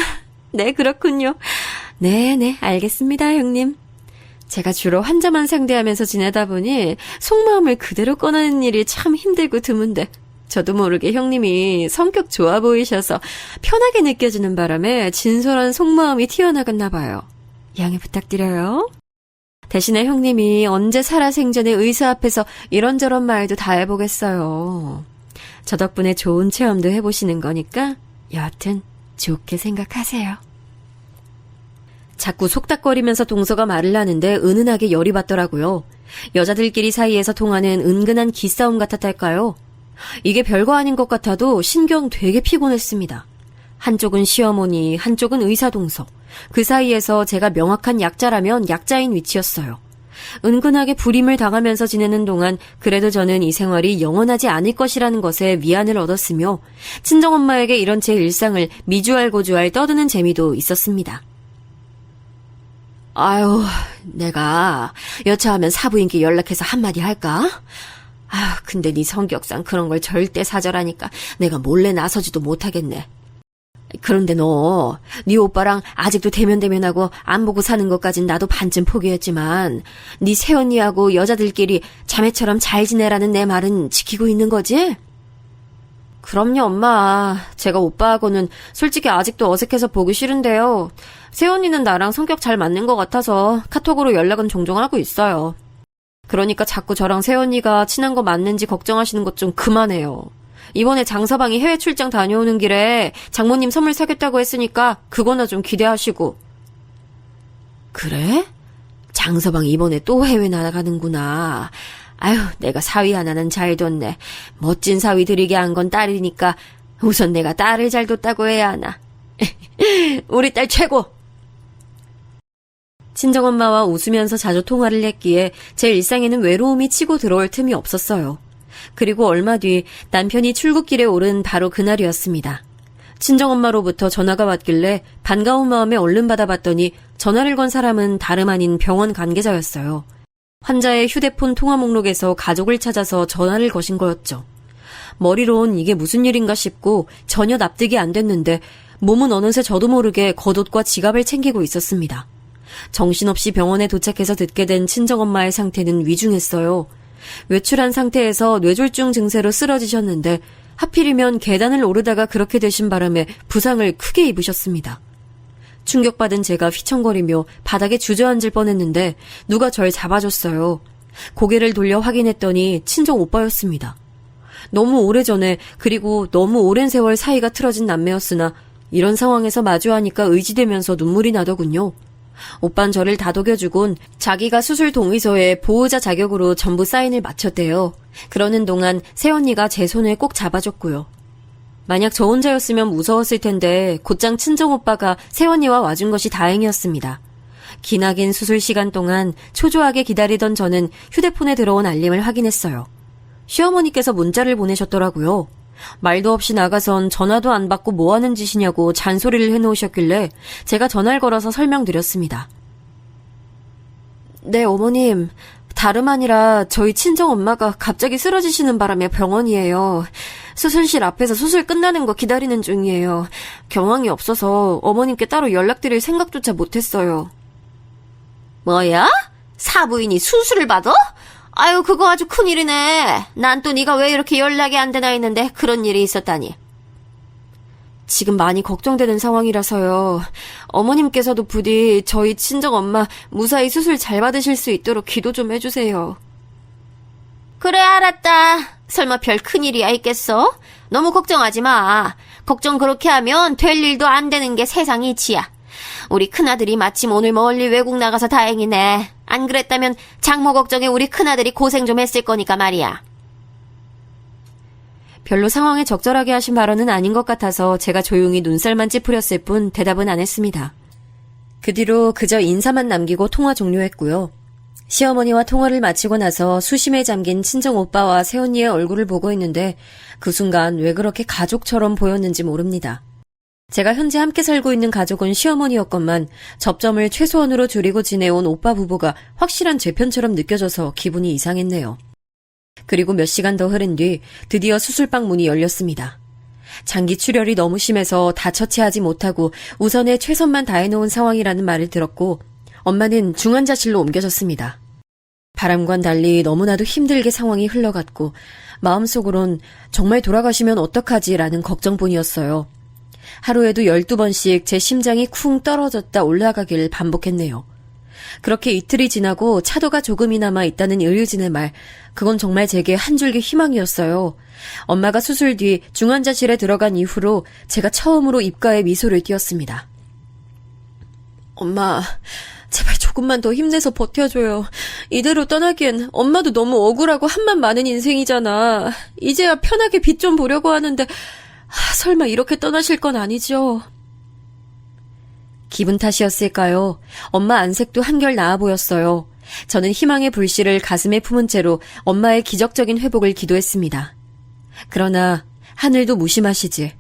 네, 그렇군요. 네네, 알겠습니다, 형님. 제가 주로 환자만 상대하면서 지내다 보니 속마음을 그대로 꺼내는 일이 참 힘들고 드문데 저도 모르게 형님이 성격 좋아 보이셔서 편하게 느껴지는 바람에 진솔한 속마음이 튀어나갔나 봐요. 양해 부탁드려요. 대신에 형님이 언제 살아생전에 의사 앞에서 이런저런 말도 다 해보겠어요. 저 덕분에 좋은 체험도 해보시는 거니까 여하튼 좋게 생각하세요. 자꾸 속닥거리면서 동서가 말을 하는데 은은하게 열이 받더라고요. 여자들끼리 사이에서 통하는 은근한 기싸움 같았달까요? 이게 별거 아닌 것 같아도 신경 되게 피곤했습니다. 한쪽은 시어머니, 한쪽은 의사 동서. 그 사이에서 제가 명확한 약자라면 약자인 위치였어요. 은근하게 불임을 당하면서 지내는 동안 그래도 저는 이 생활이 영원하지 않을 것이라는 것에 위안을 얻었으며 친정엄마에게 이런 제 일상을 미주알 고주알 떠드는 재미도 있었습니다. 아유, 내가 여차하면 사부인께 연락해서 한마디 할까? 아유, 근데 네 성격상 그런 걸 절대 사절하니까 내가 몰래 나서지도 못하겠네. 그런데 너, 네 오빠랑 아직도 대면대면하고 안 보고 사는 것까진 나도 반쯤 포기했지만 네 새언니하고 여자들끼리 자매처럼 잘 지내라는 내 말은 지키고 있는 거지? 그럼요, 엄마. 제가 오빠하고는 솔직히 아직도 어색해서 보기 싫은데요. 새언니는 나랑 성격 잘 맞는 것 같아서 카톡으로 연락은 종종 하고 있어요. 그러니까 자꾸 저랑 새언니가 친한 거 맞는지 걱정하시는 것 좀 그만해요. 이번에 장서방이 해외 출장 다녀오는 길에 장모님 선물 사겠다고 했으니까 그거나 좀 기대하시고. 그래? 장서방이 이번에 또 해외 나가는구나. 아유, 내가 사위 하나는 잘 뒀네. 멋진 사위 들이게 한 건 딸이니까 우선 내가 딸을 잘 뒀다고 해야 하나. 우리 딸 최고! 친정엄마와 웃으면서 자주 통화를 했기에 제 일상에는 외로움이 치고 들어올 틈이 없었어요. 그리고 얼마 뒤 남편이 출국길에 오른 바로 그날이었습니다. 친정엄마로부터 전화가 왔길래 반가운 마음에 얼른 받아봤더니 전화를 건 사람은 다름 아닌 병원 관계자였어요. 환자의 휴대폰 통화 목록에서 가족을 찾아서 전화를 거신 거였죠. 머리론 이게 무슨 일인가 싶고 전혀 납득이 안 됐는데 몸은 어느새 저도 모르게 겉옷과 지갑을 챙기고 있었습니다. 정신없이 병원에 도착해서 듣게 된 친정엄마의 상태는 위중했어요. 외출한 상태에서 뇌졸중 증세로 쓰러지셨는데 하필이면 계단을 오르다가 그렇게 되신 바람에 부상을 크게 입으셨습니다. 충격받은 제가 휘청거리며 바닥에 주저앉을 뻔했는데 누가 절 잡아줬어요. 고개를 돌려 확인했더니 친정 오빠였습니다. 너무 오래전에 그리고 너무 오랜 세월 사이가 틀어진 남매였으나 이런 상황에서 마주하니까 의지되면서 눈물이 나더군요. 오빤 저를 다독여주곤 자기가 수술 동의서에 보호자 자격으로 전부 사인을 마쳤대요. 그러는 동안 새언니가 제 손을 꼭 잡아줬고요. 만약 저 혼자였으면 무서웠을 텐데 곧장 친정오빠가 새언니와 와준 것이 다행이었습니다. 기나긴 수술 시간 동안 초조하게 기다리던 저는 휴대폰에 들어온 알림을 확인했어요. 시어머니께서 문자를 보내셨더라고요. 말도 없이 나가선 전화도 안 받고 뭐 하는 짓이냐고 잔소리를 해놓으셨길래 제가 전화를 걸어서 설명드렸습니다. 네, 어머님. 다름 아니라 저희 친정엄마가 갑자기 쓰러지시는 바람에 병원이에요. 수술실 앞에서 수술 끝나는 거 기다리는 중이에요. 경황이 없어서 어머님께 따로 연락드릴 생각조차 못했어요. 뭐야? 사부인이 수술을 받아? 아유, 그거 아주 큰일이네. 난 또 네가 왜 이렇게 연락이 안 되나 했는데 그런 일이 있었다니. 지금 많이 걱정되는 상황이라서요. 어머님께서도 부디 저희 친정엄마 무사히 수술 잘 받으실 수 있도록 기도 좀 해주세요. 그래, 알았다. 설마 별 큰일이야 있겠어? 너무 걱정하지 마. 걱정 그렇게 하면 될 일도 안 되는 게 세상 이치야. 우리 큰아들이 마침 오늘 멀리 외국 나가서 다행이네. 안 그랬다면 장모 걱정에 우리 큰아들이 고생 좀 했을 거니까 말이야. 별로 상황에 적절하게 하신 발언은 아닌 것 같아서 제가 조용히 눈살만 찌푸렸을 뿐 대답은 안 했습니다. 그 뒤로 그저 인사만 남기고 통화 종료했고요. 시어머니와 통화를 마치고 나서 수심에 잠긴 친정 오빠와 새언니의 얼굴을 보고 있는데 그 순간 왜 그렇게 가족처럼 보였는지 모릅니다. 제가 현재 함께 살고 있는 가족은 시어머니였건만 접점을 최소한으로 줄이고 지내온 오빠 부부가 확실한 제 편처럼 느껴져서 기분이 이상했네요. 그리고 몇 시간 더 흐른 뒤 드디어 수술방 문이 열렸습니다. 장기 출혈이 너무 심해서 다 처치하지 못하고 우선에 최선만 다해놓은 상황이라는 말을 들었고 엄마는 중환자실로 옮겨졌습니다. 바람과는 달리 너무나도 힘들게 상황이 흘러갔고 마음속으론 정말 돌아가시면 어떡하지라는 걱정뿐이었어요. 하루에도 12번씩 제 심장이 쿵 떨어졌다 올라가길 반복했네요. 그렇게 이틀이 지나고 차도가 조금이나마 있다는 의료진의 말, 그건 정말 제게 한 줄기 희망이었어요. 엄마가 수술 뒤 중환자실에 들어간 이후로 제가 처음으로 입가에 미소를 띄었습니다. 엄마, 제발 조금만 더 힘내서 버텨줘요. 이대로 떠나기엔 엄마도 너무 억울하고 한만 많은 인생이잖아. 이제야 편하게 빛 좀 보려고 하는데 설마 이렇게 떠나실 건 아니죠? 기분 탓이었을까요? 엄마 안색도 한결 나아 보였어요. 저는 희망의 불씨를 가슴에 품은 채로 엄마의 기적적인 회복을 기도했습니다. 그러나 하늘도 무심하시지.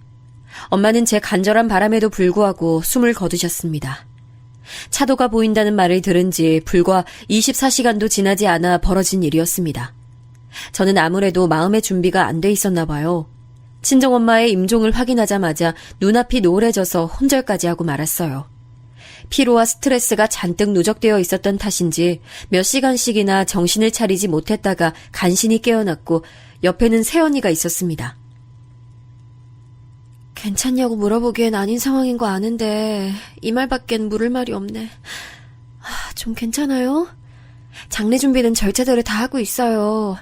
엄마는 제 간절한 바람에도 불구하고 숨을 거두셨습니다. 차도가 보인다는 말을 들은 지 불과 24시간도 지나지 않아 벌어진 일이었습니다. 저는 아무래도 마음의 준비가 안 돼 있었나 봐요. 친정엄마의 임종을 확인하자마자 눈앞이 노을해져서 혼절까지 하고 말았어요. 피로와 스트레스가 잔뜩 누적되어 있었던 탓인지 몇 시간씩이나 정신을 차리지 못했다가 간신히 깨어났고 옆에는 새언니가 있었습니다. 괜찮냐고 물어보기엔 아닌 상황인 거 아는데 이 말밖엔 물을 말이 없네. 좀 괜찮아요? 장례 준비는 절차대로 다 하고 있어요.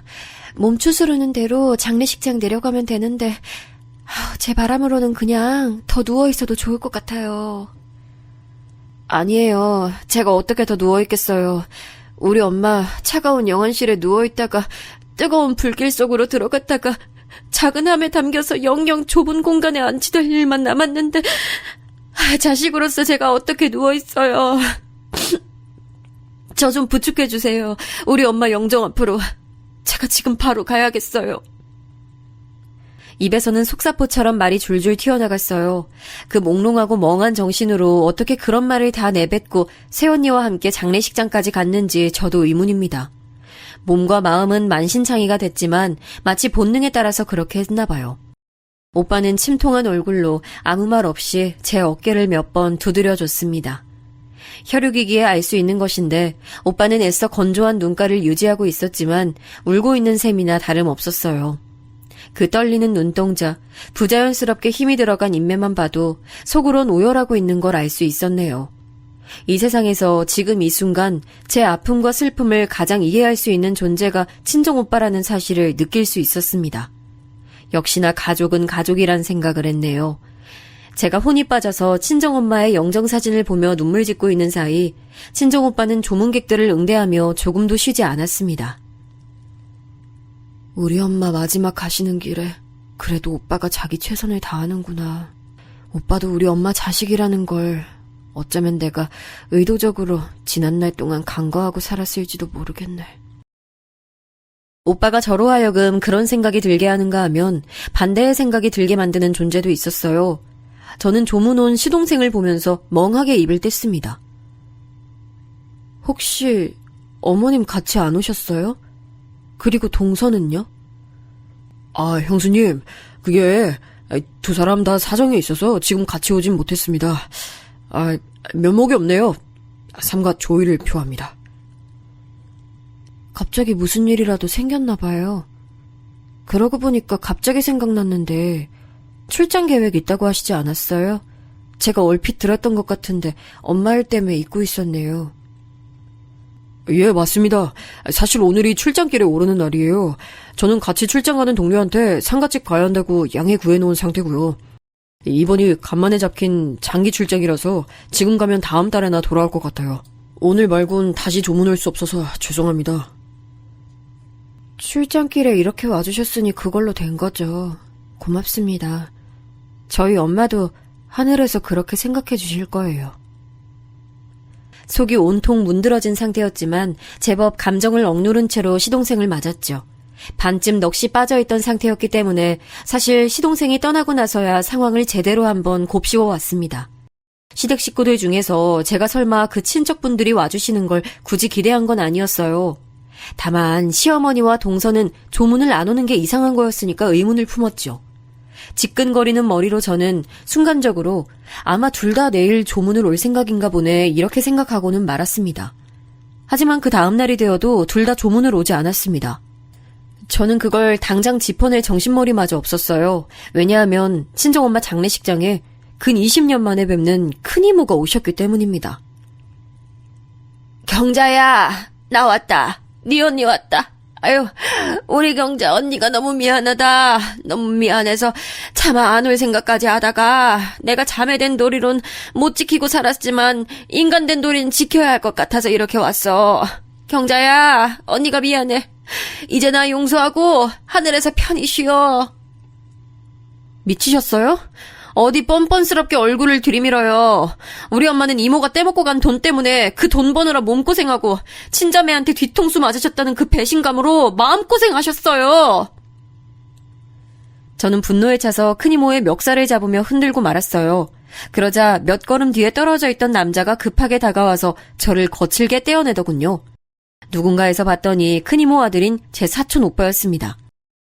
몸 추스르는 대로 장례식장 내려가면 되는데 제 바람으로는 그냥 더 누워있어도 좋을 것 같아요. 아니에요. 제가 어떻게 더 누워있겠어요. 우리 엄마 차가운 영안실에 누워있다가 뜨거운 불길 속으로 들어갔다가 작은 함에 담겨서 영영 좁은 공간에 안치될 일만 남았는데 자식으로서 제가 어떻게 누워있어요. 저 좀 부축해주세요. 우리 엄마 영정 앞으로. 제가 지금 바로 가야겠어요. 입에서는 속사포처럼 말이 줄줄 튀어나갔어요. 그 몽롱하고 멍한 정신으로 어떻게 그런 말을 다 내뱉고 새언니와 함께 장례식장까지 갔는지 저도 의문입니다. 몸과 마음은 만신창이가 됐지만 마치 본능에 따라서 그렇게 했나 봐요. 오빠는 침통한 얼굴로 아무 말 없이 제 어깨를 몇 번 두드려줬습니다. 혈육이기에 알 수 있는 것인데 오빠는 애써 건조한 눈가를 유지하고 있었지만 울고 있는 셈이나 다름없었어요. 그 떨리는 눈동자, 부자연스럽게 힘이 들어간 인매만 봐도 속으론 오열하고 있는 걸 알 수 있었네요. 이 세상에서 지금 이 순간 제 아픔과 슬픔을 가장 이해할 수 있는 존재가 친정오빠라는 사실을 느낄 수 있었습니다. 역시나 가족은 가족이란 생각을 했네요. 제가 혼이 빠져서 친정엄마의 영정사진을 보며 눈물 짓고 있는 사이 친정오빠는 조문객들을 응대하며 조금도 쉬지 않았습니다. 우리 엄마 마지막 가시는 길에 그래도 오빠가 자기 최선을 다하는구나. 오빠도 우리 엄마 자식이라는 걸 어쩌면 내가 의도적으로 지난날 동안 간과하고 살았을지도 모르겠네. 오빠가 저로 하여금 그런 생각이 들게 하는가 하면 반대의 생각이 들게 만드는 존재도 있었어요. 저는 조문 온 시동생을 보면서 멍하게 입을 뗐습니다. 혹시 어머님 같이 안 오셨어요? 그리고 동서는요? 아, 형수님, 그게 두 사람 다 사정이 있어서 지금 같이 오진 못했습니다. 면목이 없네요. 삼가 조의를 표합니다. 갑자기 무슨 일이라도 생겼나 봐요. 그러고 보니까 갑자기 생각났는데 출장 계획 있다고 하시지 않았어요? 제가 얼핏 들었던 것 같은데 엄마 일 때문에 잊고 있었네요. 예, 맞습니다. 사실 오늘이 출장길에 오르는 날이에요. 저는 같이 출장 가는 동료한테 상가집 가야 한다고 양해 구해놓은 상태고요. 이번이 간만에 잡힌 장기 출장이라서 지금 가면 다음 달에나 돌아올 것 같아요. 오늘 말곤 다시 조문 올 수 없어서 죄송합니다. 출장길에 이렇게 와주셨으니 그걸로 된 거죠. 고맙습니다. 저희 엄마도 하늘에서 그렇게 생각해 주실 거예요. 속이 온통 문드러진 상태였지만 제법 감정을 억누른 채로 시동생을 맞았죠. 반쯤 넋이 빠져있던 상태였기 때문에 사실 시동생이 떠나고 나서야 상황을 제대로 한번 곱씹어 왔습니다. 시댁 식구들 중에서 제가 설마 그 친척분들이 와주시는 걸 굳이 기대한 건 아니었어요. 다만 시어머니와 동서는 조문을 안 오는 게 이상한 거였으니까 의문을 품었죠. 지끈거리는 머리로 저는 순간적으로 아마 둘 다 내일 조문을 올 생각인가 보네 이렇게 생각하고는 말았습니다. 하지만 그 다음 날이 되어도 둘 다 조문을 오지 않았습니다. 저는 그걸 당장 짚어낼 정신머리마저 없었어요. 왜냐하면 친정엄마 장례식장에 근 20년 만에 뵙는 큰이모가 오셨기 때문입니다. 경자야, 나 왔다. 네 언니 왔다. 아유, 우리 경자 언니가 너무 미안하다. 너무 미안해서 차마 안 올 생각까지 하다가 내가 자매된 도리론 못 지키고 살았지만 인간된 도리는 지켜야 할 것 같아서 이렇게 왔어. 경자야, 언니가 미안해. 이제 나 용서하고 하늘에서 편히 쉬어. 미치셨어요? 어디 뻔뻔스럽게 얼굴을 들이밀어요. 우리 엄마는 이모가 떼먹고 간 돈 때문에 그 돈 버느라 몸고생하고 친자매한테 뒤통수 맞으셨다는 그 배신감으로 마음고생하셨어요. 저는 분노에 차서 큰이모의 멱살을 잡으며 흔들고 말았어요. 그러자 몇 걸음 뒤에 떨어져 있던 남자가 급하게 다가와서 저를 거칠게 떼어내더군요. 누군가에서 봤더니 큰이모 아들인 제 사촌 오빠였습니다.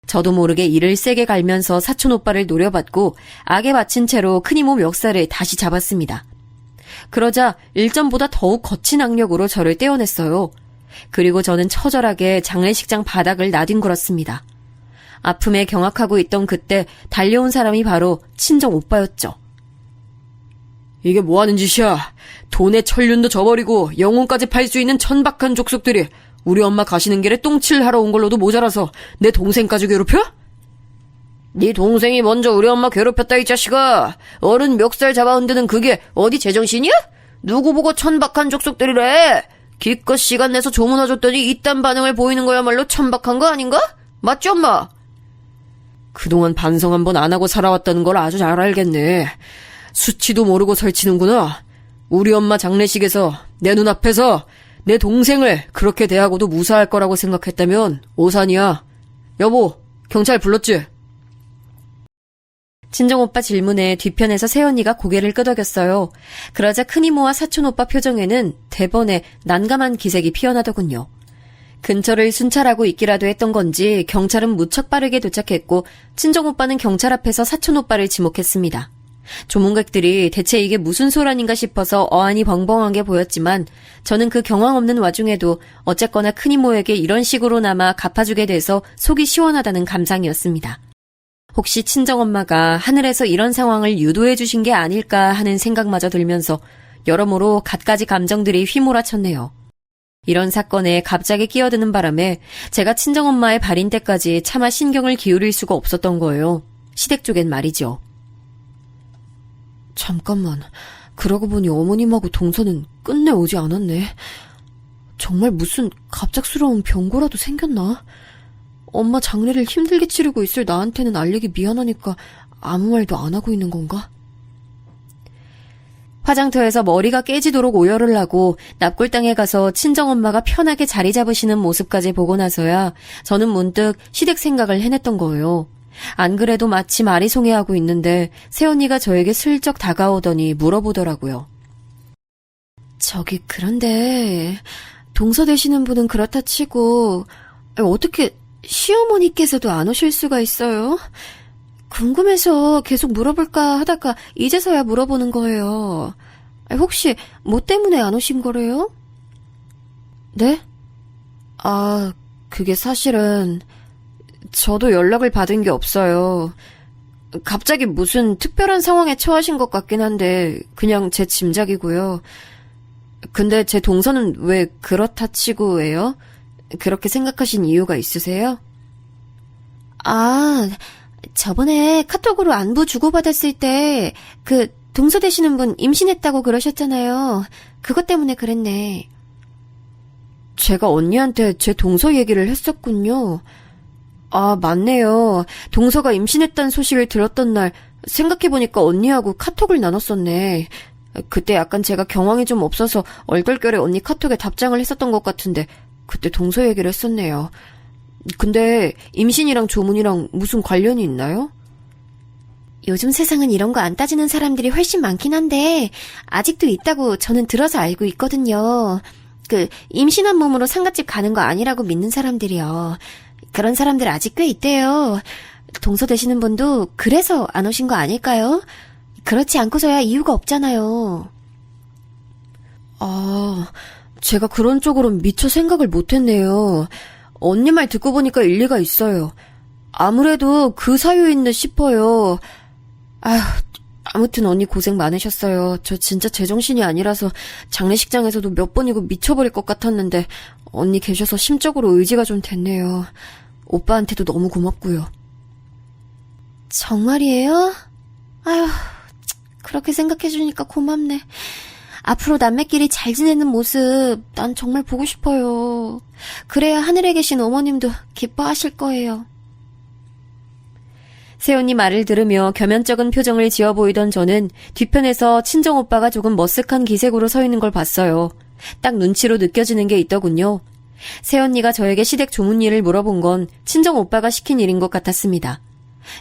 저도 모르게 이를 세게 갈면서 사촌 오빠를 노려봤고 악에 받친 채로 큰이모 멱살을 다시 잡았습니다. 그러자 일전보다 더욱 거친 악력으로 저를 떼어냈어요. 그리고 저는 처절하게 장례식장 바닥을 나뒹굴었습니다. 아픔에 경악하고 있던 그때 달려온 사람이 바로 친정 오빠였죠. 이게 뭐하는 짓이야? 돈에 천륜도 저버리고 영혼까지 팔 수 있는 천박한 족속들이 우리 엄마 가시는 길에 똥칠하러 온 걸로도 모자라서 내 동생까지 괴롭혀? 네 동생이 먼저 우리 엄마 괴롭혔다 이 자식아. 어른 멱살 잡아 흔드는 그게 어디 제정신이야? 누구 보고 천박한 족속들이래. 기껏 시간 내서 조문 와줬더니 이딴 반응을 보이는 거야말로 천박한 거 아닌가? 맞지 엄마? 그동안 반성 한번 안 하고 살아왔다는 걸 아주 잘 알겠네. 수치도 모르고 설치는구나. 우리 엄마 장례식에서 내 눈앞에서 내 동생을 그렇게 대하고도 무사할 거라고 생각했다면 오산이야. 여보, 경찰 불렀지? 친정오빠 질문에 뒤편에서 새언니가 고개를 끄덕였어요. 그러자 큰이모와 사촌오빠 표정에는 대번에 난감한 기색이 피어나더군요. 근처를 순찰하고 있기라도 했던 건지 경찰은 무척 빠르게 도착했고 친정오빠는 경찰 앞에서 사촌오빠를 지목했습니다. 조문객들이 대체 이게 무슨 소란인가 싶어서 어안이 벙벙하게 보였지만 저는 그 경황 없는 와중에도 어쨌거나 큰이모에게 이런 식으로나마 갚아주게 돼서 속이 시원하다는 감상이었습니다. 혹시 친정엄마가 하늘에서 이런 상황을 유도해 주신 게 아닐까 하는 생각마저 들면서 여러모로 갖가지 감정들이 휘몰아쳤네요. 이런 사건에 갑자기 끼어드는 바람에 제가 친정엄마의 발인 때까지 차마 신경을 기울일 수가 없었던 거예요. 시댁 쪽엔 말이죠. 잠깐만, 그러고 보니 어머님하고 동서는 끝내 오지 않았네. 정말 무슨 갑작스러운 병고라도 생겼나? 엄마 장례를 힘들게 치르고 있을 나한테는 알리기 미안하니까 아무 말도 안 하고 있는 건가? 화장터에서 머리가 깨지도록 오열을 하고 납골당에 가서 친정엄마가 편하게 자리 잡으시는 모습까지 보고 나서야 저는 문득 시댁 생각을 해냈던 거예요. 안 그래도 마치 말이 송해하고 있는데 새언니가 저에게 슬쩍 다가오더니 물어보더라고요. 저기 그런데 동서 되시는 분은 그렇다 치고 어떻게 시어머니께서도 안 오실 수가 있어요? 궁금해서 계속 물어볼까 하다가 이제서야 물어보는 거예요. 혹시 뭐 때문에 안 오신 거래요? 네? 아, 그게 사실은 저도 연락을 받은 게 없어요. 갑자기 무슨 특별한 상황에 처하신 것 같긴 한데 그냥 제 짐작이고요. 근데 제 동서는 왜 그렇다 치고예요? 그렇게 생각하신 이유가 있으세요? 아, 저번에 카톡으로 안부 주고받았을 때 그 동서 되시는 분 임신했다고 그러셨잖아요. 그것 때문에 그랬네. 제가 언니한테 제 동서 얘기를 했었군요. 아, 맞네요. 동서가 임신했다는 소식을 들었던 날 생각해보니까 언니하고 카톡을 나눴었네. 그때 약간 제가 경황이 좀 없어서 얼떨결에 언니 카톡에 답장을 했었던 것 같은데 그때 동서 얘기를 했었네요. 근데 임신이랑 조문이랑 무슨 관련이 있나요? 요즘 세상은 이런 거 안 따지는 사람들이 훨씬 많긴 한데 아직도 있다고 저는 들어서 알고 있거든요. 임신한 몸으로 상갓집 가는 거 아니라고 믿는 사람들이요. 그런 사람들 아직 꽤 있대요. 동서 되시는 분도 그래서 안 오신 거 아닐까요? 그렇지 않고서야 이유가 없잖아요. 제가 그런 쪽으로는 미처 생각을 못했네요. 언니 말 듣고 보니까 일리가 있어요. 아무래도 그 사유인 듯 싶어요. 아무튼 언니 고생 많으셨어요. 저 진짜 제정신이 아니라서 장례식장에서도 몇 번이고 미쳐버릴 것 같았는데 언니 계셔서 심적으로 의지가 좀 됐네요. 오빠한테도 너무 고맙고요. 정말이에요? 아휴, 그렇게 생각해주니까 고맙네. 앞으로 남매끼리 잘 지내는 모습 난 정말 보고 싶어요. 그래야 하늘에 계신 어머님도 기뻐하실 거예요. 새언니 말을 들으며 겸연쩍은 표정을 지어 보이던 저는 뒤편에서 친정오빠가 조금 머쓱한 기색으로 서 있는 걸 봤어요. 딱 눈치로 느껴지는 게 있더군요. 새언니가 저에게 시댁 조문 일을 물어본 건 친정오빠가 시킨 일인 것 같았습니다.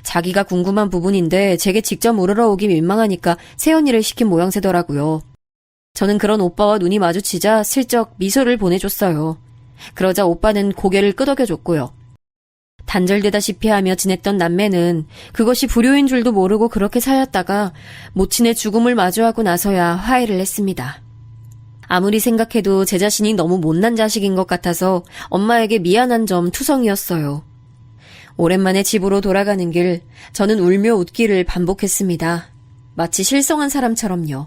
자기가 궁금한 부분인데 제게 직접 물으러 오기 민망하니까 새언니를 시킨 모양새더라고요. 저는 그런 오빠와 눈이 마주치자 슬쩍 미소를 보내줬어요. 그러자 오빠는 고개를 끄덕여줬고요. 단절되다시피 하며 지냈던 남매는 그것이 불효인 줄도 모르고 그렇게 살았다가 모친의 죽음을 마주하고 나서야 화해를 했습니다. 아무리 생각해도 제 자신이 너무 못난 자식인 것 같아서 엄마에게 미안한 점 투성이었어요. 오랜만에 집으로 돌아가는 길, 저는 울며 웃기를 반복했습니다. 마치 실성한 사람처럼요.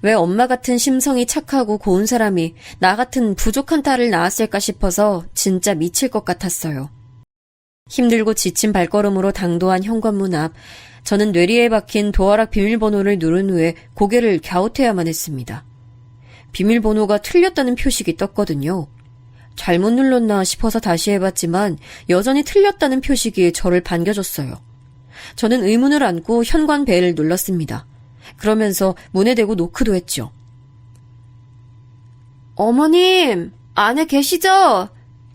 왜 엄마 같은 심성이 착하고 고운 사람이 나 같은 부족한 딸을 낳았을까 싶어서 진짜 미칠 것 같았어요. 힘들고 지친 발걸음으로 당도한 현관문 앞, 저는 뇌리에 박힌 도어락 비밀번호를 누른 후에 고개를 갸웃해야만 했습니다. 비밀번호가 틀렸다는 표식이 떴거든요. 잘못 눌렀나 싶어서 다시 해봤지만 여전히 틀렸다는 표식이 저를 반겨줬어요. 저는 의문을 안고 현관 벨을 눌렀습니다. 그러면서 문에 대고 노크도 했죠. 어머님, 안에 계시죠?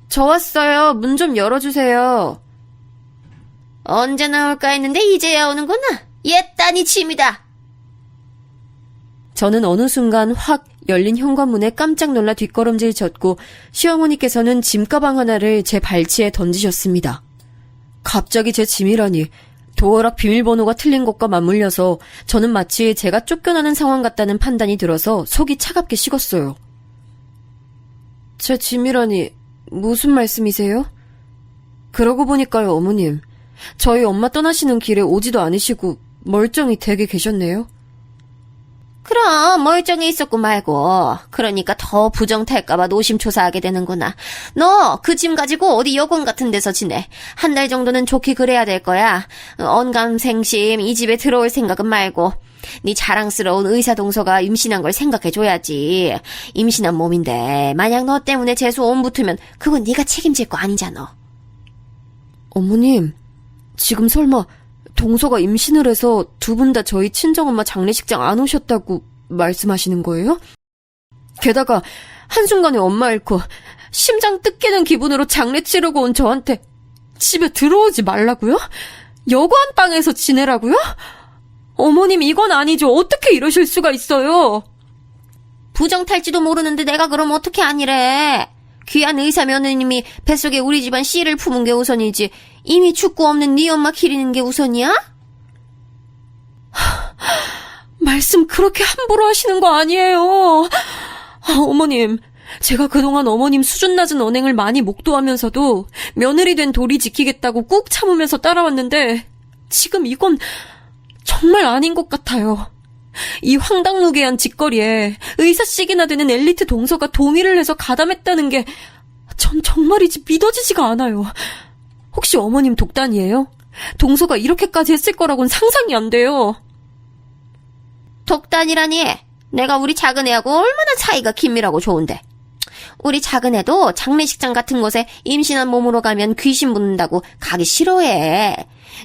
저 왔어요. 문 좀 열어주세요. 언제 나올까 했는데 이제야 오는구나. 옛단이 침이다. 저는 어느 순간 확 열린 현관문에 깜짝 놀라 뒷걸음질 쳤고 시어머니께서는 짐가방 하나를 제 발치에 던지셨습니다. 갑자기 제 짐이라니. 도어락 비밀번호가 틀린 것과 맞물려서 저는 마치 제가 쫓겨나는 상황 같다는 판단이 들어서 속이 차갑게 식었어요. 제 짐이라니 무슨 말씀이세요? 그러고 보니까요, 어머님. 저희 엄마 떠나시는 길에 오지도 않으시고 멀쩡히 댁에 계셨네요. 그럼 멀쩡히 있었고 말고. 그러니까 더 부정 탈까봐 노심초사하게 되는구나. 너 그 짐 가지고 어디 여관 같은 데서 지내. 한 달 정도는 좋게 그래야 될 거야. 언감생심 이 집에 들어올 생각은 말고. 네 자랑스러운 의사 동서가 임신한 걸 생각해줘야지. 임신한 몸인데 만약 너 때문에 재수 온 붙으면 그건 네가 책임질 거 아니잖아. 어머님, 지금 설마 동서가 임신을 해서 두 분 다 저희 친정엄마 장례식장 안 오셨다고 말씀하시는 거예요? 게다가 한순간에 엄마 잃고 심장 뜯기는 기분으로 장례 치르고 온 저한테 집에 들어오지 말라고요? 여관방에서 지내라고요? 어머님, 이건 아니죠. 어떻게 이러실 수가 있어요? 부정 탈지도 모르는데 내가 그럼 어떻게 아니래. 귀한 의사 며느님이 뱃속에 우리 집안 씨를 품은 게 우선이지. 이미 죽고 없는 네 엄마 기리는 게 우선이야? 말씀 그렇게 함부로 하시는 거 아니에요. 어머님, 제가 그동안 어머님 수준 낮은 언행을 많이 목도하면서도 며느리 된 도리 지키겠다고 꾹 참으면서 따라왔는데 지금 이건 정말 아닌 것 같아요. 이 황당무계한 짓거리에 의사씩이나 되는 엘리트 동서가 동의를 해서 가담했다는 게 전 정말이지 믿어지지가 않아요. 혹시 어머님 독단이에요? 동서가 이렇게까지 했을 거라고는 상상이 안 돼요. 독단이라니. 내가 우리 작은 애하고 얼마나 사이가 긴밀하고 좋은데. 우리 작은 애도 장례식장 같은 곳에 임신한 몸으로 가면 귀신 붙는다고 가기 싫어해.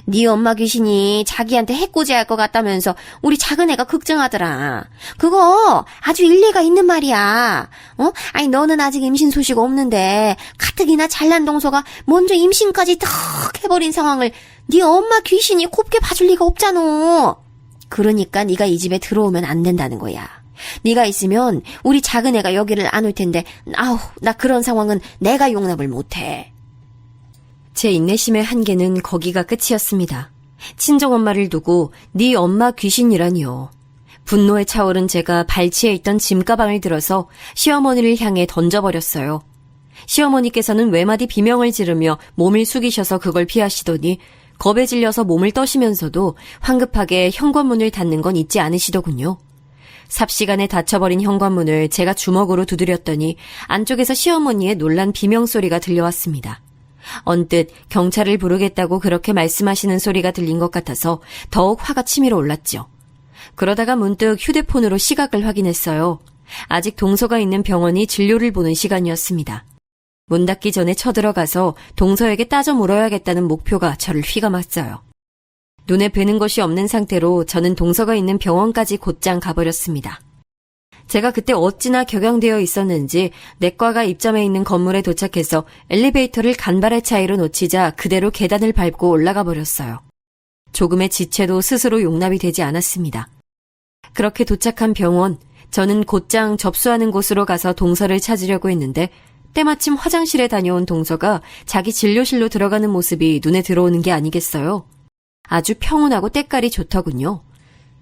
네 엄마 귀신이 자기한테 해코지할 것 같다면서 우리 작은 애가 걱정하더라. 그거 아주 일리가 있는 말이야. 아니 너는 아직 임신 소식 없는데 가뜩이나 잘난 동서가 먼저 임신까지 탁 해버린 상황을 네 엄마 귀신이 곱게 봐줄 리가 없잖아. 그러니까 네가 이 집에 들어오면 안 된다는 거야. 네가 있으면 우리 작은 애가 여기를 안 올 텐데 아우 나 그런 상황은 내가 용납을 못해. 제 인내심의 한계는 거기가 끝이었습니다. 친정엄마를 두고 네 엄마 귀신이라니요. 분노에 차오른 제가 발치에 있던 짐가방을 들어서 시어머니를 향해 던져버렸어요. 시어머니께서는 외마디 비명을 지르며 몸을 숙이셔서 그걸 피하시더니 겁에 질려서 몸을 떠시면서도 황급하게 현관문을 닫는 건 잊지 않으시더군요. 삽시간에 닫혀버린 현관문을 제가 주먹으로 두드렸더니 안쪽에서 시어머니의 놀란 비명소리가 들려왔습니다. 언뜻 경찰을 부르겠다고 그렇게 말씀하시는 소리가 들린 것 같아서 더욱 화가 치밀어 올랐죠. 그러다가 문득 휴대폰으로 시각을 확인했어요. 아직 동서가 있는 병원이 진료를 보는 시간이었습니다. 문 닫기 전에 쳐들어가서 동서에게 따져 물어야겠다는 목표가 저를 휘감았어요. 눈에 뵈는 것이 없는 상태로 저는 동서가 있는 병원까지 곧장 가버렸습니다. 제가 그때 어찌나 격양되어 있었는지 내과가 입점해 있는 건물에 도착해서 엘리베이터를 간발의 차이로 놓치자 그대로 계단을 밟고 올라가 버렸어요. 조금의 지체도 스스로 용납이 되지 않았습니다. 그렇게 도착한 병원, 저는 곧장 접수하는 곳으로 가서 동서를 찾으려고 했는데 때마침 화장실에 다녀온 동서가 자기 진료실로 들어가는 모습이 눈에 들어오는 게 아니겠어요? 아주 평온하고 때깔이 좋더군요.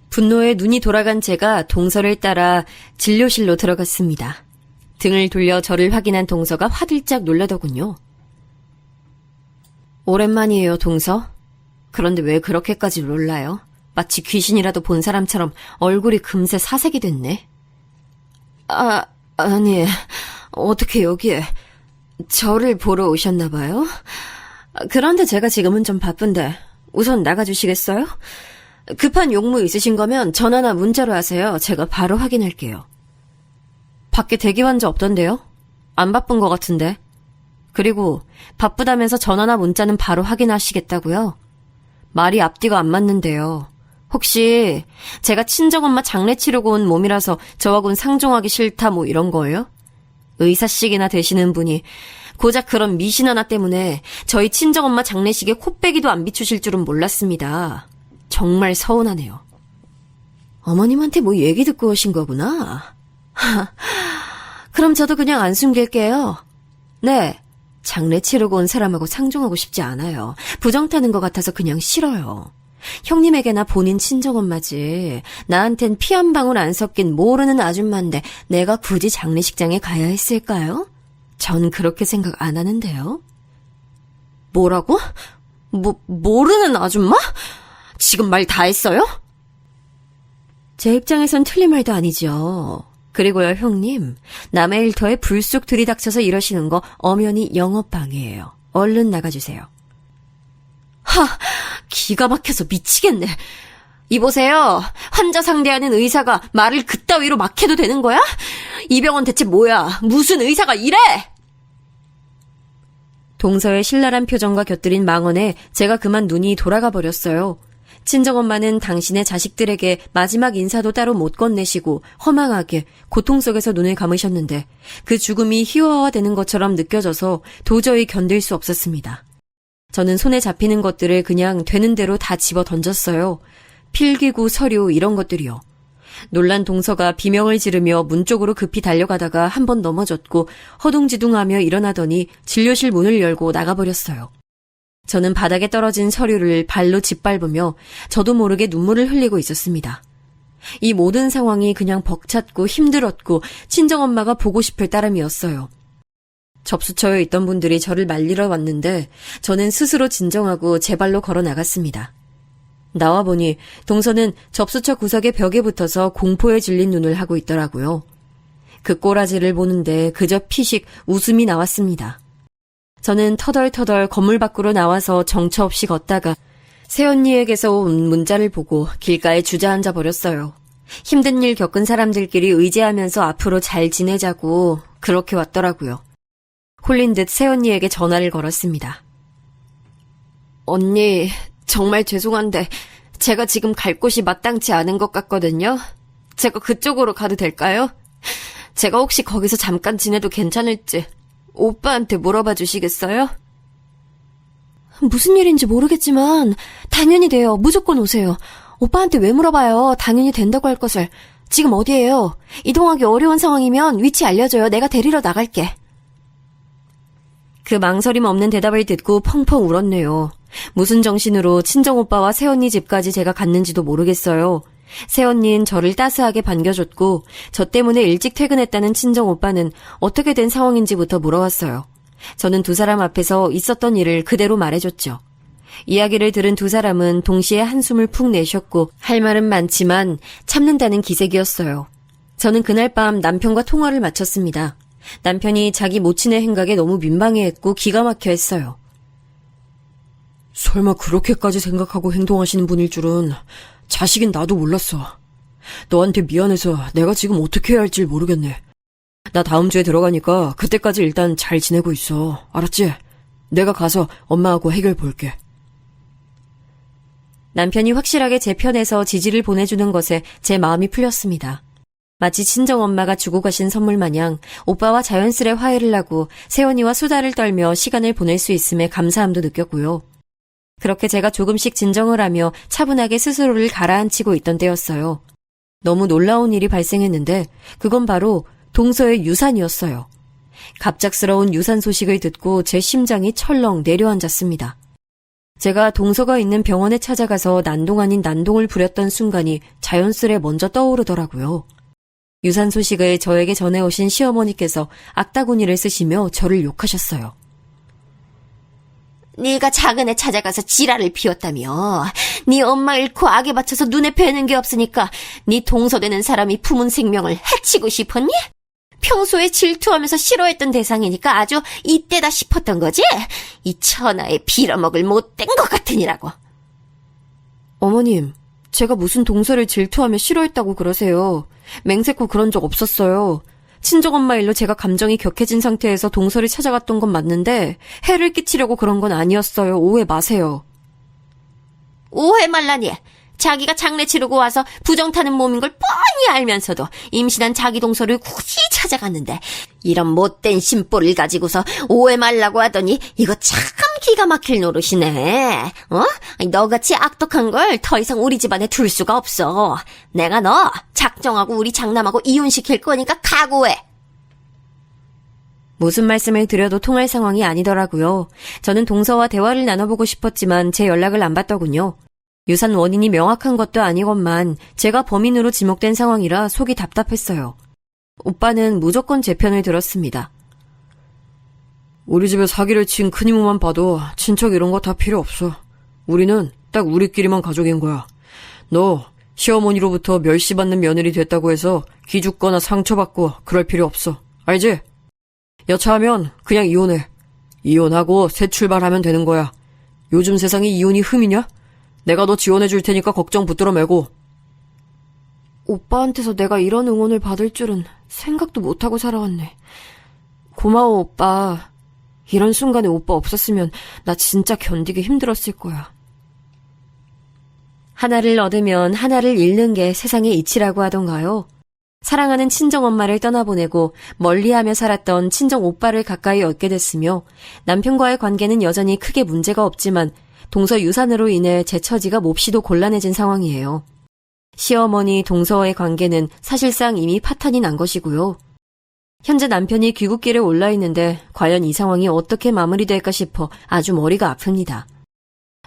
분노에 눈이 돌아간 제가 동서를 따라 진료실로 들어갔습니다. 등을 돌려 저를 확인한 동서가 화들짝 놀라더군요. 오랜만이에요, 동서. 그런데 왜 그렇게까지 놀라요? 마치 귀신이라도 본 사람처럼 얼굴이 금세 사색이 됐네. 아니, 어떻게 여기에 저를 보러 오셨나 봐요? 그런데 제가 지금은 좀 바쁜데 우선 나가주시겠어요? 급한 용무 있으신 거면 전화나 문자로 하세요. 제가 바로 확인할게요. 밖에 대기 환자 없던데요? 안 바쁜 것 같은데. 그리고 바쁘다면서 전화나 문자는 바로 확인하시겠다고요? 말이 앞뒤가 안 맞는데요. 혹시 제가 친정엄마 장례 치르고 온 몸이라서 저하고는 상종하기 싫다 뭐 이런 거예요? 의사씩이나 되시는 분이 고작 그런 미신 하나 때문에 저희 친정엄마 장례식에 코빼기도 안 비추실 줄은 몰랐습니다. 정말 서운하네요. 어머님한테 뭐 얘기 듣고 오신 거구나. 그럼 저도 그냥 안 숨길게요. 네, 장례 치르고 온 사람하고 상종하고 싶지 않아요. 부정 타는 것 같아서 그냥 싫어요. 형님에게나 본인 친정엄마지. 나한텐 피 한 방울 안 섞인 모르는 아줌마인데 내가 굳이 장례식장에 가야 했을까요? 전 그렇게 생각 안 하는데요. 뭐라고? 모르는 아줌마? 지금 말 다 했어요? 제 입장에선 틀린 말도 아니죠. 그리고요, 형님. 남의 일터에 불쑥 들이닥쳐서 이러시는 거 엄연히 영업방해예요. 얼른 나가주세요. 기가 막혀서 미치겠네. 이보세요. 환자 상대하는 의사가 말을 그따위로 막 해도 되는 거야? 이 병원 대체 뭐야? 무슨 의사가 이래? 동서의 신랄한 표정과 곁들인 망언에 제가 그만 눈이 돌아가 버렸어요. 친정엄마는 당신의 자식들에게 마지막 인사도 따로 못 건네시고 허망하게 고통 속에서 눈을 감으셨는데 그 죽음이 희화화되는 것처럼 느껴져서 도저히 견딜 수 없었습니다. 저는 손에 잡히는 것들을 그냥 되는 대로 다 집어 던졌어요. 필기구, 서류 이런 것들이요. 놀란 동서가 비명을 지르며 문 쪽으로 급히 달려가다가 한 번 넘어졌고 허둥지둥하며 일어나더니 진료실 문을 열고 나가버렸어요. 저는 바닥에 떨어진 서류를 발로 짓밟으며 저도 모르게 눈물을 흘리고 있었습니다. 이 모든 상황이 그냥 벅찼고 힘들었고 친정엄마가 보고 싶을 따름이었어요. 접수처에 있던 분들이 저를 말리러 왔는데 저는 스스로 진정하고 제 발로 걸어 나갔습니다. 나와보니 동서는 접수처 구석의 벽에 붙어서 공포에 질린 눈을 하고 있더라고요. 그 꼬라지를 보는데 그저 피식 웃음이 나왔습니다. 저는 터덜터덜 건물 밖으로 나와서 정처 없이 걷다가 새언니에게서 온 문자를 보고 길가에 주저앉아 버렸어요. 힘든 일 겪은 사람들끼리 의지하면서 앞으로 잘 지내자고 그렇게 왔더라고요. 홀린 듯 새언니에게 전화를 걸었습니다. 언니, 정말 죄송한데 제가 지금 갈 곳이 마땅치 않은 것 같거든요. 제가 그쪽으로 가도 될까요? 제가 혹시 거기서 잠깐 지내도 괜찮을지 오빠한테 물어봐 주시겠어요? 무슨 일인지 모르겠지만 당연히 돼요. 무조건 오세요. 오빠한테 왜 물어봐요. 당연히 된다고 할 것을. 지금 어디예요? 이동하기 어려운 상황이면 위치 알려줘요. 내가 데리러 나갈게. 그 망설임 없는 대답을 듣고 펑펑 울었네요. 무슨 정신으로 친정오빠와 새언니 집까지 제가 갔는지도 모르겠어요. 새언니는 저를 따스하게 반겨줬고 저 때문에 일찍 퇴근했다는 친정오빠는 어떻게 된 상황인지부터 물어왔어요. 저는 두 사람 앞에서 있었던 일을 그대로 말해줬죠. 이야기를 들은 두 사람은 동시에 한숨을 푹 내쉬었고 할 말은 많지만 참는다는 기색이었어요. 저는 그날 밤 남편과 통화를 마쳤습니다. 남편이 자기 모친의 행각에 너무 민망해했고 기가 막혀했어요. 설마 그렇게까지 생각하고 행동하시는 분일 줄은 자식인 나도 몰랐어. 너한테 미안해서 내가 지금 어떻게 해야 할지 모르겠네. 나 다음 주에 들어가니까 그때까지 일단 잘 지내고 있어. 알았지? 내가 가서 엄마하고 해결 볼게. 남편이 확실하게 제 편에서 지지를 보내주는 것에 제 마음이 풀렸습니다. 마치 친정엄마가 주고 가신 선물 마냥 오빠와 자연스레 화해를 하고 새언니와 수다를 떨며 시간을 보낼 수 있음에 감사함도 느꼈고요. 그렇게 제가 조금씩 진정을 하며 차분하게 스스로를 가라앉히고 있던 때였어요. 너무 놀라운 일이 발생했는데 그건 바로 동서의 유산이었어요. 갑작스러운 유산 소식을 듣고 제 심장이 철렁 내려앉았습니다. 제가 동서가 있는 병원에 찾아가서 난동 아닌 난동을 부렸던 순간이 자연스레 먼저 떠오르더라고요. 유산 소식을 저에게 전해오신 시어머니께서 악다구니를 쓰시며 저를 욕하셨어요. 네가 작은 애 찾아가서 지랄을 피웠다며. 네 엄마 잃고 악에 받쳐서 눈에 뵈는 게 없으니까 네 동서되는 사람이 품은 생명을 해치고 싶었니? 평소에 질투하면서 싫어했던 대상이니까 아주 이때다 싶었던 거지? 이 천하에 빌어먹을 못된 것 같으니라고. 어머님, 제가 무슨 동서를 질투하며 싫어했다고 그러세요. 맹세코 그런 적 없었어요. 친정엄마 일로 제가 감정이 격해진 상태에서 동서를 찾아갔던 건 맞는데 해를 끼치려고 그런 건 아니었어요. 오해 마세요. 오해 말라니. 자기가 장례 치르고 와서 부정 타는 몸인 걸 뻔히 알면서도 임신한 자기 동서를 굳이 찾아갔는데 이런 못된 심보를 가지고서 오해 말라고 하더니 이거 참 기가 막힐 노릇이네. 너같이 악독한 걸 더 이상 우리 집안에 둘 수가 없어. 내가 너 작정하고 우리 장남하고 이혼시킬 거니까 각오해. 무슨 말씀을 드려도 통할 상황이 아니더라고요. 저는 동서와 대화를 나눠보고 싶었지만 제 연락을 안 받더군요. 유산 원인이 명확한 것도 아니건만 제가 범인으로 지목된 상황이라 속이 답답했어요. 오빠는 무조건 제 편을 들었습니다. 우리 집에 사기를 친 큰 이모만 봐도 친척 이런 거 다 필요 없어. 우리는 딱 우리끼리만 가족인 거야. 너 시어머니로부터 멸시받는 며느리 됐다고 해서 기죽거나 상처받고 그럴 필요 없어. 알지? 여차하면 그냥 이혼해. 이혼하고 새 출발하면 되는 거야. 요즘 세상에 이혼이 흠이냐? 내가 너 지원해 줄 테니까 걱정 붙들어 매고. 오빠한테서 내가 이런 응원을 받을 줄은 생각도 못하고 살아왔네. 고마워, 오빠. 이런 순간에 오빠 없었으면 나 진짜 견디기 힘들었을 거야. 하나를 얻으면 하나를 잃는 게 세상의 이치라고 하던가요? 사랑하는 친정엄마를 떠나보내고 멀리하며 살았던 친정오빠를 가까이 얻게 됐으며 남편과의 관계는 여전히 크게 문제가 없지만 동서 유산으로 인해 제 처지가 몹시도 곤란해진 상황이에요. 시어머니 동서와의 관계는 사실상 이미 파탄이 난 것이고요. 현재 남편이 귀국길에 올라 있는데 과연 이 상황이 어떻게 마무리될까 싶어 아주 머리가 아픕니다.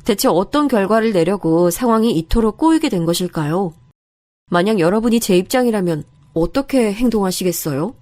대체 어떤 결과를 내려고 상황이 이토록 꼬이게 된 것일까요? 만약 여러분이 제 입장이라면 어떻게 행동하시겠어요?